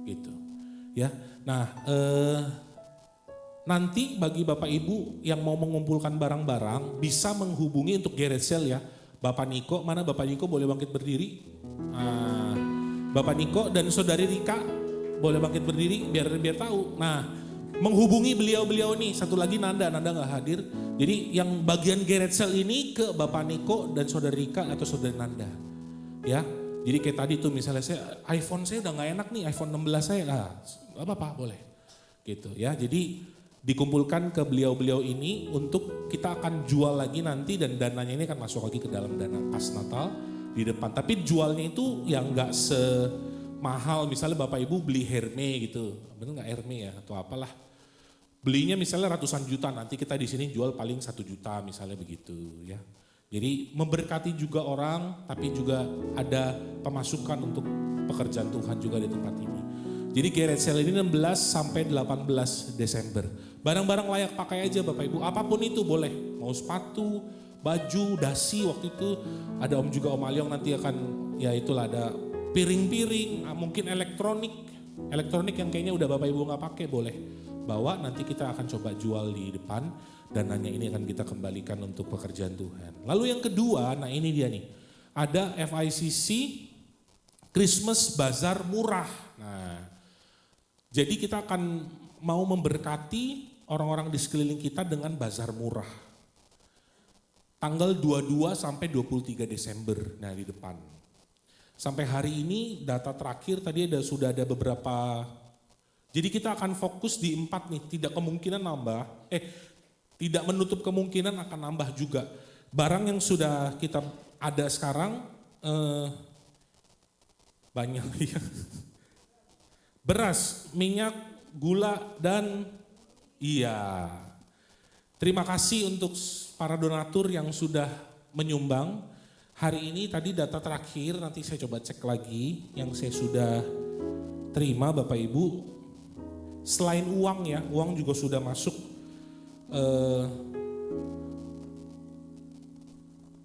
Gitu. Ya. Nah, nanti bagi Bapak Ibu yang mau mengumpulkan barang-barang bisa menghubungi untuk garage sale ya. Bapak Niko, mana Bapak Niko boleh bangkit berdiri? Bapak Niko dan Saudari Rika boleh bangkit berdiri biar tahu. Nah, menghubungi beliau-beliau nih. Satu lagi Nanda nggak hadir. Jadi yang bagian garage sale ini ke Bapak Niko dan Saudari Rika atau Saudari Nanda. Ya, jadi kayak tadi tuh misalnya iPhone saya udah nggak enak nih, iPhone 16 saya, apa boleh. Gitu ya, jadi dikumpulkan ke beliau-beliau ini untuk kita akan jual lagi nanti dan dananya ini akan masuk lagi ke dalam dana pas Natal di depan. Tapi jualnya itu yang nggak semahal misalnya Bapak Ibu beli Hermes gitu, bener nggak Hermes ya atau apalah. Belinya misalnya ratusan juta, nanti kita di sini jual paling 1 juta misalnya begitu ya. Jadi memberkati juga orang, tapi juga ada pemasukan untuk pekerjaan Tuhan juga di tempat ini. Jadi garage sale ini 16 sampai 18 Desember. Barang-barang layak pakai aja Bapak Ibu, apapun itu boleh. Mau sepatu, baju, dasi waktu itu. Ada Om juga Om Aliong nanti akan, ya itulah ada piring-piring, mungkin elektronik yang kayaknya udah Bapak Ibu nggak pakai boleh. Bawa nanti kita akan coba jual di depan. Dananya ini akan kita kembalikan untuk pekerjaan Tuhan. Lalu yang kedua, nah ini dia nih. Ada FICC Christmas Bazar Murah. Nah, jadi kita akan mau memberkati orang-orang di sekeliling kita dengan bazar murah. Tanggal 22 sampai 23 Desember, nah di depan. Sampai hari ini data terakhir tadi sudah ada beberapa. Jadi kita akan fokus di 4 nih, tidak kemungkinan nambah. Tidak menutup kemungkinan akan nambah juga. Barang yang sudah kita ada sekarang banyak ya. Beras, minyak, gula dan iya. Terima kasih untuk para donatur yang sudah menyumbang. Hari ini tadi data terakhir nanti saya coba cek lagi yang saya sudah terima Bapak Ibu. Selain uang ya, uang juga sudah masuk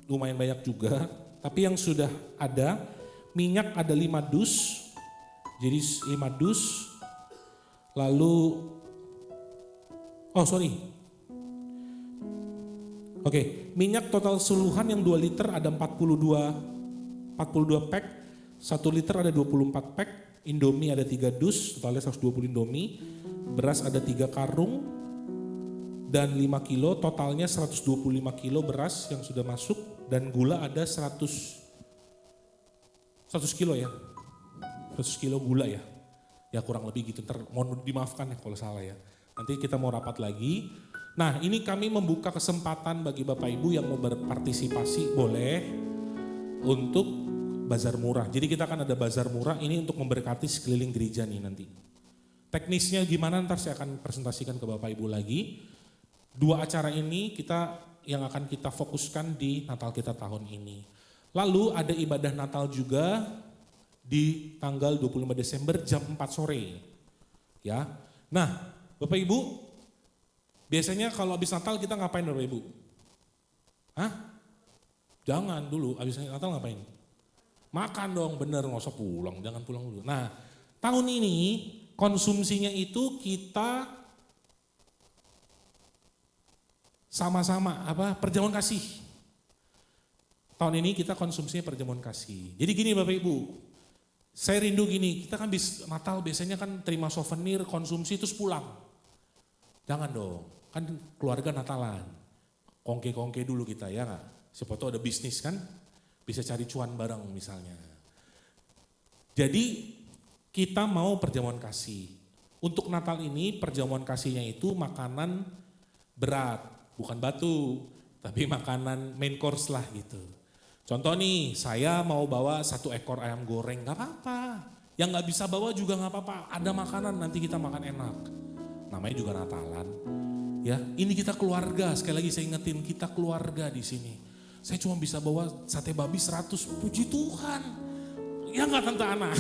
lumayan banyak juga, tapi yang sudah ada minyak ada 5 dus, jadi 5 dus, lalu minyak total keseluruhan yang 2 liter ada 42 pack, 1 liter ada 24 pack, Indomie ada 3 dus, totalnya 120 Indomie, beras ada 3 karung, dan 5 kilo, totalnya 125 kilo beras yang sudah masuk dan gula ada 100 kilo ya, 100 kilo gula ya, ya kurang lebih gitu, mohon dimaafkan ya kalau salah ya, nanti kita mau rapat lagi. Nah ini kami membuka kesempatan bagi Bapak Ibu yang mau berpartisipasi boleh untuk bazar murah, jadi kita akan ada bazar murah ini untuk memberkati sekeliling gereja nih nanti. Teknisnya gimana ntar saya akan presentasikan ke Bapak Ibu lagi. 2 acara ini yang akan kita fokuskan di Natal kita tahun ini. Lalu ada ibadah Natal juga di tanggal 25 Desember jam 4 sore. Ya. Nah, Bapak Ibu, biasanya kalau habis Natal kita ngapain Bapak Ibu? Jangan dulu, habis Natal ngapain? Makan dong, bener, nggak usah pulang, jangan pulang dulu. Nah, tahun ini konsumsinya itu kita sama-sama perjamuan kasih. Tahun ini kita konsumsinya perjamuan kasih. Jadi gini Bapak Ibu, saya rindu gini, kita kan Natal biasanya kan terima souvenir, konsumsi terus pulang. Jangan dong, kan keluarga Natalan. Kongke-kongke dulu kita ya nggak? Siapa tahu ada bisnis kan, bisa cari cuan bareng misalnya. Jadi kita mau perjamuan kasih. Untuk Natal ini perjamuan kasihnya itu makanan berat. Bukan batu, tapi makanan main course lah gitu. Contoh nih, saya mau bawa 1 ekor ayam goreng, gak apa-apa. Yang gak bisa bawa juga gak apa-apa, ada makanan nanti kita makan enak. Namanya juga Natalan. Ya, ini kita keluarga, sekali lagi saya ingetin kita keluarga di sini. Saya cuma bisa bawa sate babi 100, puji Tuhan. Ya gak Tante Ana?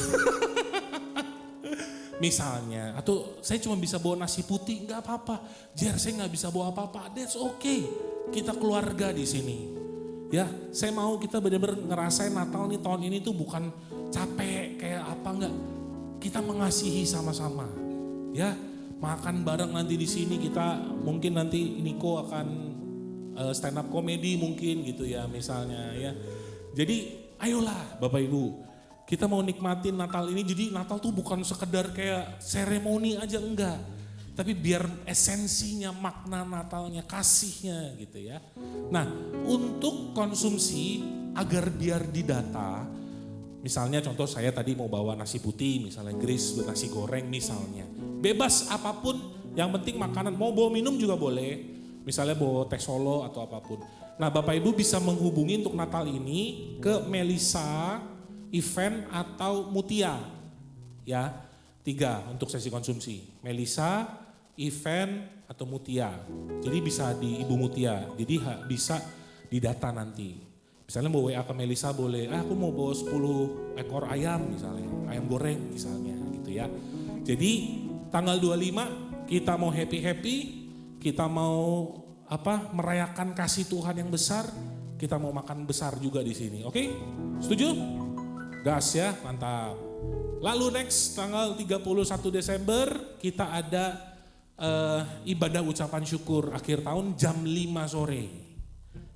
Misalnya, atau saya cuma bisa bawa nasi putih, nggak apa-apa. Jer, saya nggak bisa bawa apa-apa, that's okay. Kita keluarga di sini. Ya, saya mau kita benar-benar ngerasain Natal nih tahun ini tuh bukan capek kayak apa enggak. Kita mengasihi sama-sama. Ya, makan bareng nanti di sini kita mungkin nanti Niko akan stand up comedy mungkin gitu ya misalnya ya. Jadi ayolah Bapak Ibu. Kita mau nikmatin Natal ini, jadi Natal tuh bukan sekedar kayak seremoni aja, enggak. Tapi biar esensinya, makna Natalnya, kasihnya gitu ya. Nah, untuk konsumsi agar biar didata, misalnya contoh saya tadi mau bawa nasi putih, misalnya Grace nasi goreng misalnya. Bebas apapun, yang penting makanan, mau bawa minum juga boleh. Misalnya bawa teh solo atau apapun. Nah, Bapak Ibu bisa menghubungi untuk Natal ini ke Melisa, Event atau Mutia. Ya, 3 untuk sesi konsumsi. Melisa, Event atau Mutia. Jadi bisa di Ibu Mutia. Jadi bisa didata nanti. Misalnya mau WA ke Melisa boleh, aku mau bawa 10 ekor ayam misalnya, ayam goreng misalnya gitu ya. Jadi tanggal 25 kita mau happy-happy, kita mau merayakan kasih Tuhan yang besar, kita mau makan besar juga di sini. Oke? Setuju? Gas ya, mantap. Lalu next tanggal 31 Desember kita ada ibadah ucapan syukur akhir tahun jam 5 sore.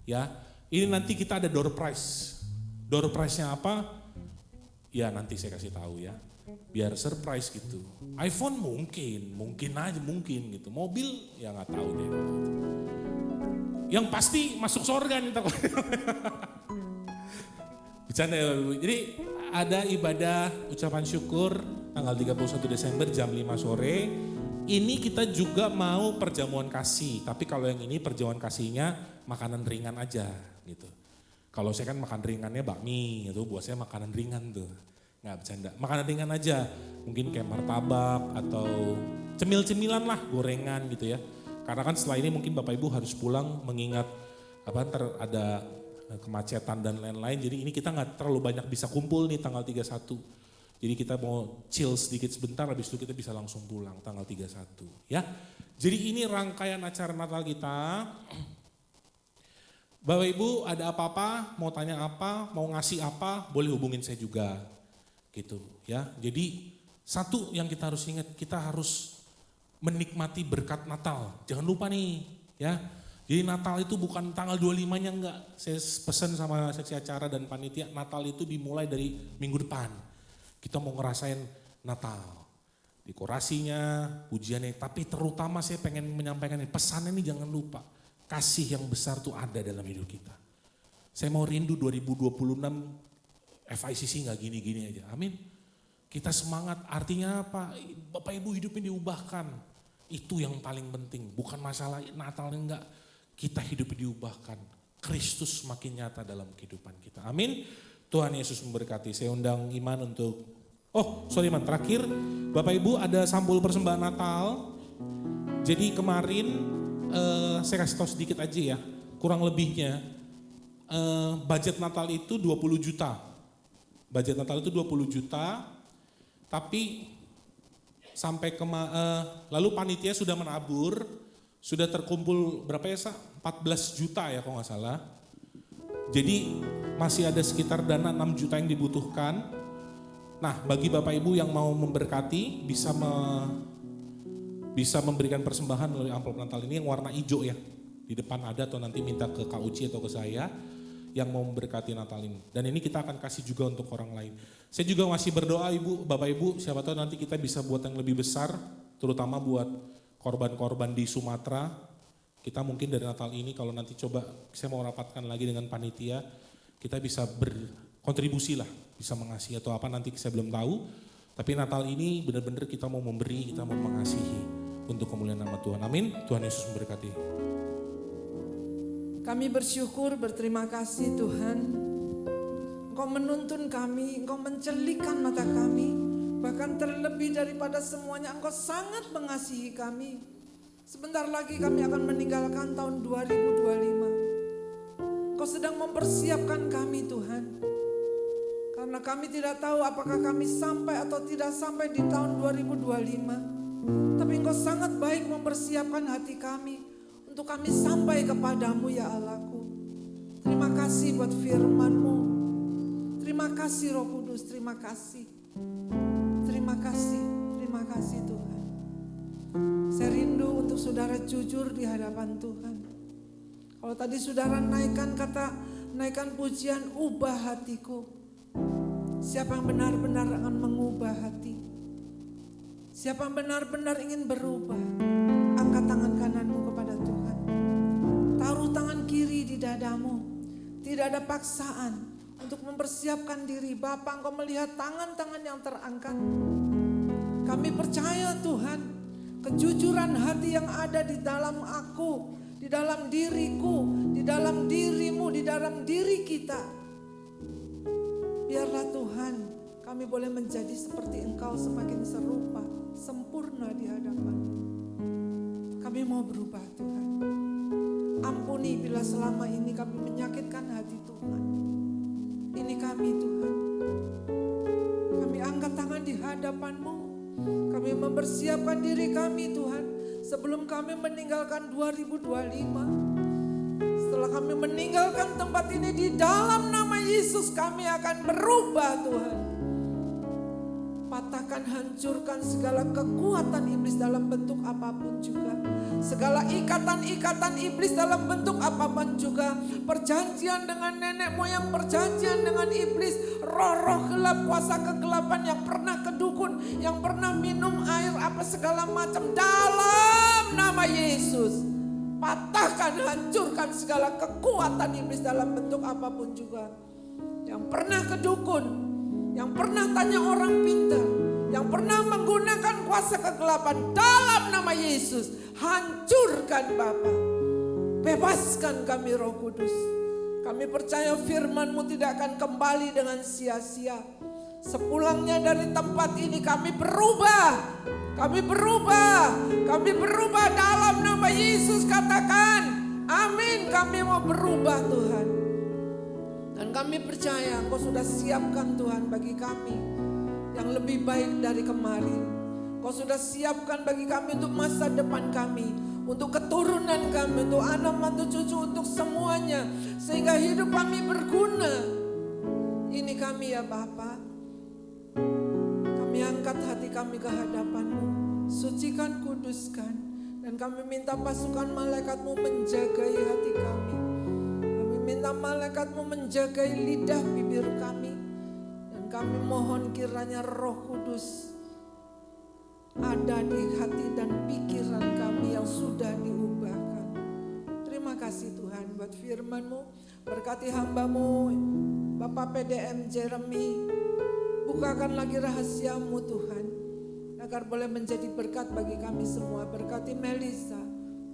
Ya, ini nanti kita ada door prize. Door prize-nya apa? Ya nanti saya kasih tahu ya. Biar surprise gitu. iPhone mungkin aja gitu. Mobil ya nggak tahu deh. Yang pasti masuk surga nih takut. Bercanda ya. Jadi ada ibadah ucapan syukur tanggal 31 Desember jam 5 sore. Ini kita juga mau perjamuan kasih, tapi kalau yang ini perjamuan kasihnya makanan ringan aja gitu. Kalau saya kan makan ringannya bakmi gitu, buat saya makanan ringan tuh. Nggak bercanda, makanan ringan aja. Mungkin kayak martabak atau cemil-cemilan lah, gorengan gitu ya. Karena kan setelah ini mungkin Bapak Ibu harus pulang mengingat ntar ada kemacetan dan lain-lain. Jadi ini kita nggak terlalu banyak bisa kumpul nih tanggal 31. Jadi kita mau chill sedikit sebentar, habis itu kita bisa langsung pulang tanggal 31 ya. Jadi ini rangkaian acara Natal kita. Bapak Ibu ada apa-apa, mau tanya apa, mau ngasih apa, boleh hubungin saya juga gitu ya. Jadi satu yang kita harus ingat, kita harus menikmati berkat Natal. Jangan lupa nih ya. Jadi Natal itu bukan tanggal 25-nya enggak. Saya pesan sama seksi acara dan panitia, Natal itu dimulai dari minggu depan. Kita mau ngerasain Natal. Dekorasinya, pujiannya, tapi terutama saya pengen menyampaikan pesannya ini jangan lupa. Kasih yang besar tuh ada dalam hidup kita. Saya mau rindu 2026 FICC gak gini-gini aja. Amin. Kita semangat, artinya apa? Bapak Ibu hidupnya diubahkan. Itu yang paling penting. Bukan masalah Natal enggak. Kita hidupnya diubahkan. Kristus makin nyata dalam kehidupan kita. Amin. Tuhan Yesus memberkati. Saya undang Iman untuk, Iman, terakhir Bapak Ibu ada sampul persembahan Natal. Jadi kemarin saya kasih tahu sedikit aja ya, kurang lebihnya budget Natal itu 20 juta. Budget Natal itu 20 juta, tapi sampai lalu panitia sudah menabur, sudah terkumpul berapa ya, 14 juta ya kalau nggak salah. Jadi masih ada sekitar dana 6 juta yang dibutuhkan. Nah, bagi Bapak Ibu yang mau memberkati bisa memberikan persembahan melalui amplop Natal ini yang warna hijau ya. Di depan ada atau nanti minta ke Kak Uci atau ke saya yang mau memberkati Natal ini. Dan ini kita akan kasih juga untuk orang lain. Saya juga masih berdoa Bapak Ibu, siapa tahu nanti kita bisa buat yang lebih besar, terutama buat korban-korban di Sumatera. Kita mungkin dari Natal ini kalau nanti coba saya mau rapatkan lagi dengan panitia, kita bisa berkontribusi lah, bisa mengasihi atau apa nanti saya belum tahu. Tapi Natal ini benar-benar kita mau memberi, kita mau mengasihi untuk kemuliaan nama Tuhan. Amin. Tuhan Yesus memberkati. Kami bersyukur, berterima kasih Tuhan. Engkau menuntun kami, Engkau mencelikan mata kami. Bahkan terlebih daripada semuanya, Engkau sangat mengasihi kami. Sebentar lagi kami akan meninggalkan tahun 2025. Engkau sedang mempersiapkan kami Tuhan. Karena kami tidak tahu apakah kami sampai atau tidak sampai di tahun 2025. Tapi Engkau sangat baik mempersiapkan hati kami untuk kami sampai kepadamu ya Allahku. Terima kasih buat firman-Mu. Terima kasih Roh Kudus, terima kasih. Terima kasih Tuhan. Saya rindu untuk saudara jujur di hadapan Tuhan. Kalau tadi saudara naikkan pujian ubah hatiku. Siapa yang benar-benar akan mengubah hati? Siapa yang benar-benar ingin berubah, angkat tangan kananmu kepada Tuhan. Taruh tangan kiri di dadamu. Tidak ada paksaan untuk mempersiapkan diri. Bapa, Engkau melihat tangan-tangan yang terangkat. Kami percaya Tuhan, kejujuran hati yang ada di dalam aku, di dalam diriku, di dalam dirimu, di dalam diri kita. Biarlah Tuhan, kami boleh menjadi seperti Engkau, semakin serupa, sempurna di hadapan. Kami mau berubah Tuhan. Ampuni bila selama ini kami menyakitkan hati Tuhan. Ini kami Tuhan. Kami angkat tangan di hadapan-Mu. Kami mempersiapkan diri kami Tuhan. Sebelum kami meninggalkan 2025. Setelah kami meninggalkan tempat ini, di dalam nama Yesus kami akan berubah Tuhan. Patahkan, hancurkan segala kekuatan iblis dalam bentuk apapun juga. Segala ikatan-ikatan iblis dalam bentuk apapun juga. Perjanjian dengan nenek moyang, perjanjian dengan iblis. Roh-roh gelap, kuasa kegelapan yang pernah kedukun, yang pernah minum air apa segala macam. Dalam nama Yesus. Patahkan, hancurkan segala kekuatan iblis dalam bentuk apapun juga. Yang pernah kedukun, yang pernah tanya orang pintar, yang pernah menggunakan kuasa kegelapan, dalam nama Yesus, hancurkan Bapa. Bebaskan kami Roh Kudus. Kami percaya firman-Mu tidak akan kembali dengan sia-sia. Sepulangnya dari tempat ini kami berubah. Kami berubah. Kami berubah dalam nama Yesus, katakan. Amin, kami mau berubah Tuhan. Dan kami percaya Engkau sudah siapkan Tuhan bagi kami yang lebih baik dari kemarin. Engkau sudah siapkan bagi kami untuk masa depan kami, untuk keturunan kami, untuk anak mantu cucu, untuk semuanya. Sehingga hidup kami berguna. Ini kami ya Bapa. Kami angkat hati kami ke hadapan-Mu. Sucikan, kuduskan. Dan kami minta pasukan malaikat-Mu menjagai hati kami. Minta malaikat-Mu menjagai lidah bibir kami. Dan kami mohon kiranya Roh Kudus ada di hati dan pikiran kami yang sudah diubahkan. Terima kasih Tuhan buat firman-Mu. Berkati hamba-Mu Bapak PDM Jeremy. Bukakan lagi rahasia-Mu Tuhan, agar boleh menjadi berkat bagi kami semua. Berkati Melisa,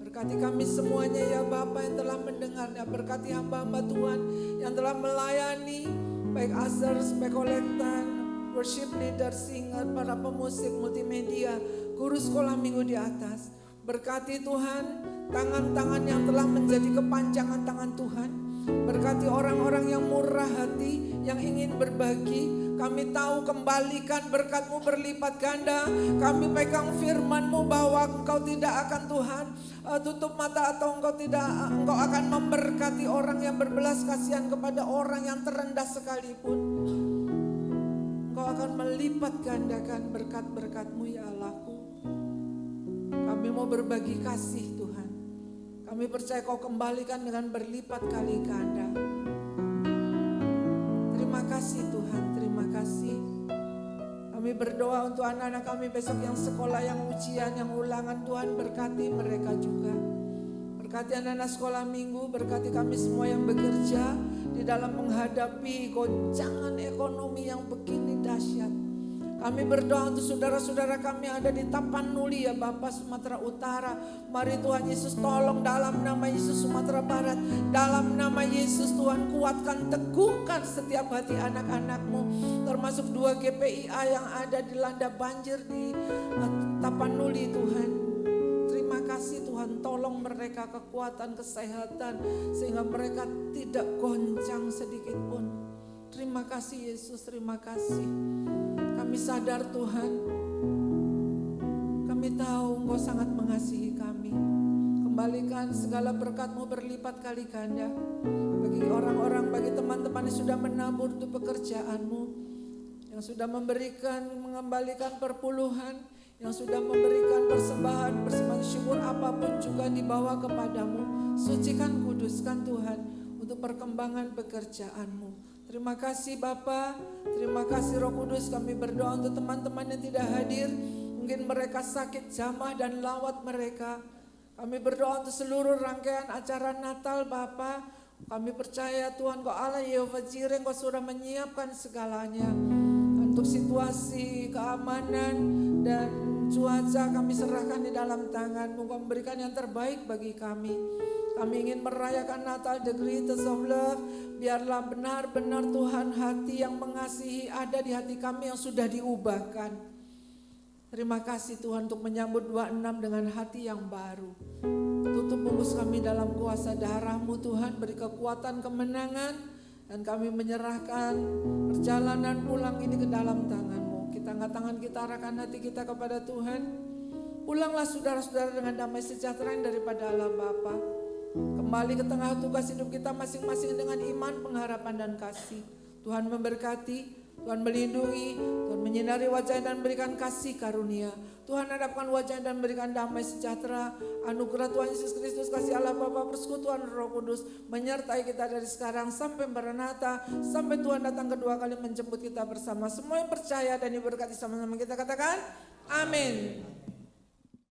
berkati kami semuanya ya Bapa yang telah mendengarnya. Berkati hamba-hamba Tuhan yang telah melayani, baik ushers, baik kolektan, worship leader, singer, para pemusik, multimedia, guru sekolah minggu di atas. Berkati Tuhan tangan-tangan yang telah menjadi kepanjangan tangan Tuhan. Berkati orang-orang yang murah hati, yang ingin berbagi. Kami tahu kembalikan berkat-Mu berlipat ganda. Kami pegang firman-Mu bahwa Engkau tidak akan Tuhan tutup mata atau Engkau akan memberkati orang yang berbelas kasihan kepada orang yang terendah sekalipun. Engkau akan melipat gandakan berkat-berkat-Mu ya Allahku. Kami mau berbagi kasih Tuhan. Kami percaya Kau kembalikan dengan berlipat kali ganda. Terima kasih Tuhan, terima kasih. Kami berdoa untuk anak-anak kami besok yang sekolah, yang ujian, yang ulangan. Tuhan berkati mereka juga. Berkati anak-anak sekolah minggu, berkati kami semua yang bekerja di dalam menghadapi goncangan ekonomi yang begini dahsyat. Kami berdoa untuk saudara-saudara kami yang ada di Tapanuli ya Bapak, Sumatera Utara. Mari Tuhan Yesus tolong dalam nama Yesus. Sumatera Barat, dalam nama Yesus Tuhan kuatkan, teguhkan setiap hati anak-anak-Mu. Termasuk 2 GPIA yang ada dilanda banjir di Tapanuli Tuhan. Terima kasih Tuhan, tolong mereka kekuatan, kesehatan, sehingga mereka tidak goncang sedikit pun. Terima kasih Yesus, terima kasih. Kami sadar Tuhan, kami tahu Engkau sangat mengasihi kami. Kembalikan segala berkat-Mu berlipat kali ganda. Bagi orang-orang, bagi teman-teman yang sudah menabur untuk pekerjaan-Mu. Yang sudah memberikan, mengembalikan perpuluhan. Yang sudah memberikan persembahan syukur apapun juga dibawa kepadamu. Sucikan, kuduskan Tuhan untuk perkembangan pekerjaan-Mu. Terima kasih Bapa, terima kasih Roh Kudus. Kami berdoa untuk teman-teman yang tidak hadir, Mungkin mereka sakit, jamah dan lawat mereka. Kami berdoa untuk seluruh rangkaian acara Natal Bapa. Kami percaya Tuhan Kau Allah Yehova Jireh, Kau sudah menyiapkan segalanya. Untuk situasi, keamanan, dan cuaca kami serahkan di dalam tangan-Mu. Kau memberikan yang terbaik bagi kami. Kami ingin merayakan Natal the greatest of love. Biarlah benar-benar Tuhan hati yang mengasihi ada di hati kami yang sudah diubahkan. Terima kasih Tuhan untuk menyambut 26 dengan hati yang baru. Tutup bungkus kami dalam kuasa darah-Mu Tuhan, beri kekuatan kemenangan, dan kami menyerahkan perjalanan pulang ini ke dalam tangan-Mu. Kita angkat tangan kita, arahkan hati kita kepada Tuhan. Pulanglah saudara-saudara dengan damai sejahtera yang daripada Allah Bapa. Kembali ke tengah tugas hidup kita masing-masing dengan iman, pengharapan, dan kasih. Tuhan memberkati, Tuhan melindungi, Tuhan menyinari wajah dan berikan kasih karunia. Tuhan hadapkan wajah dan berikan damai sejahtera. Anugerah Tuhan Yesus Kristus, kasih Allah Bapa, persekutuan Roh Kudus menyertai kita dari sekarang sampai Maranatha, sampai Tuhan datang kedua kali menjemput kita bersama. Semua yang percaya dan diberkati sama-sama kita katakan amin.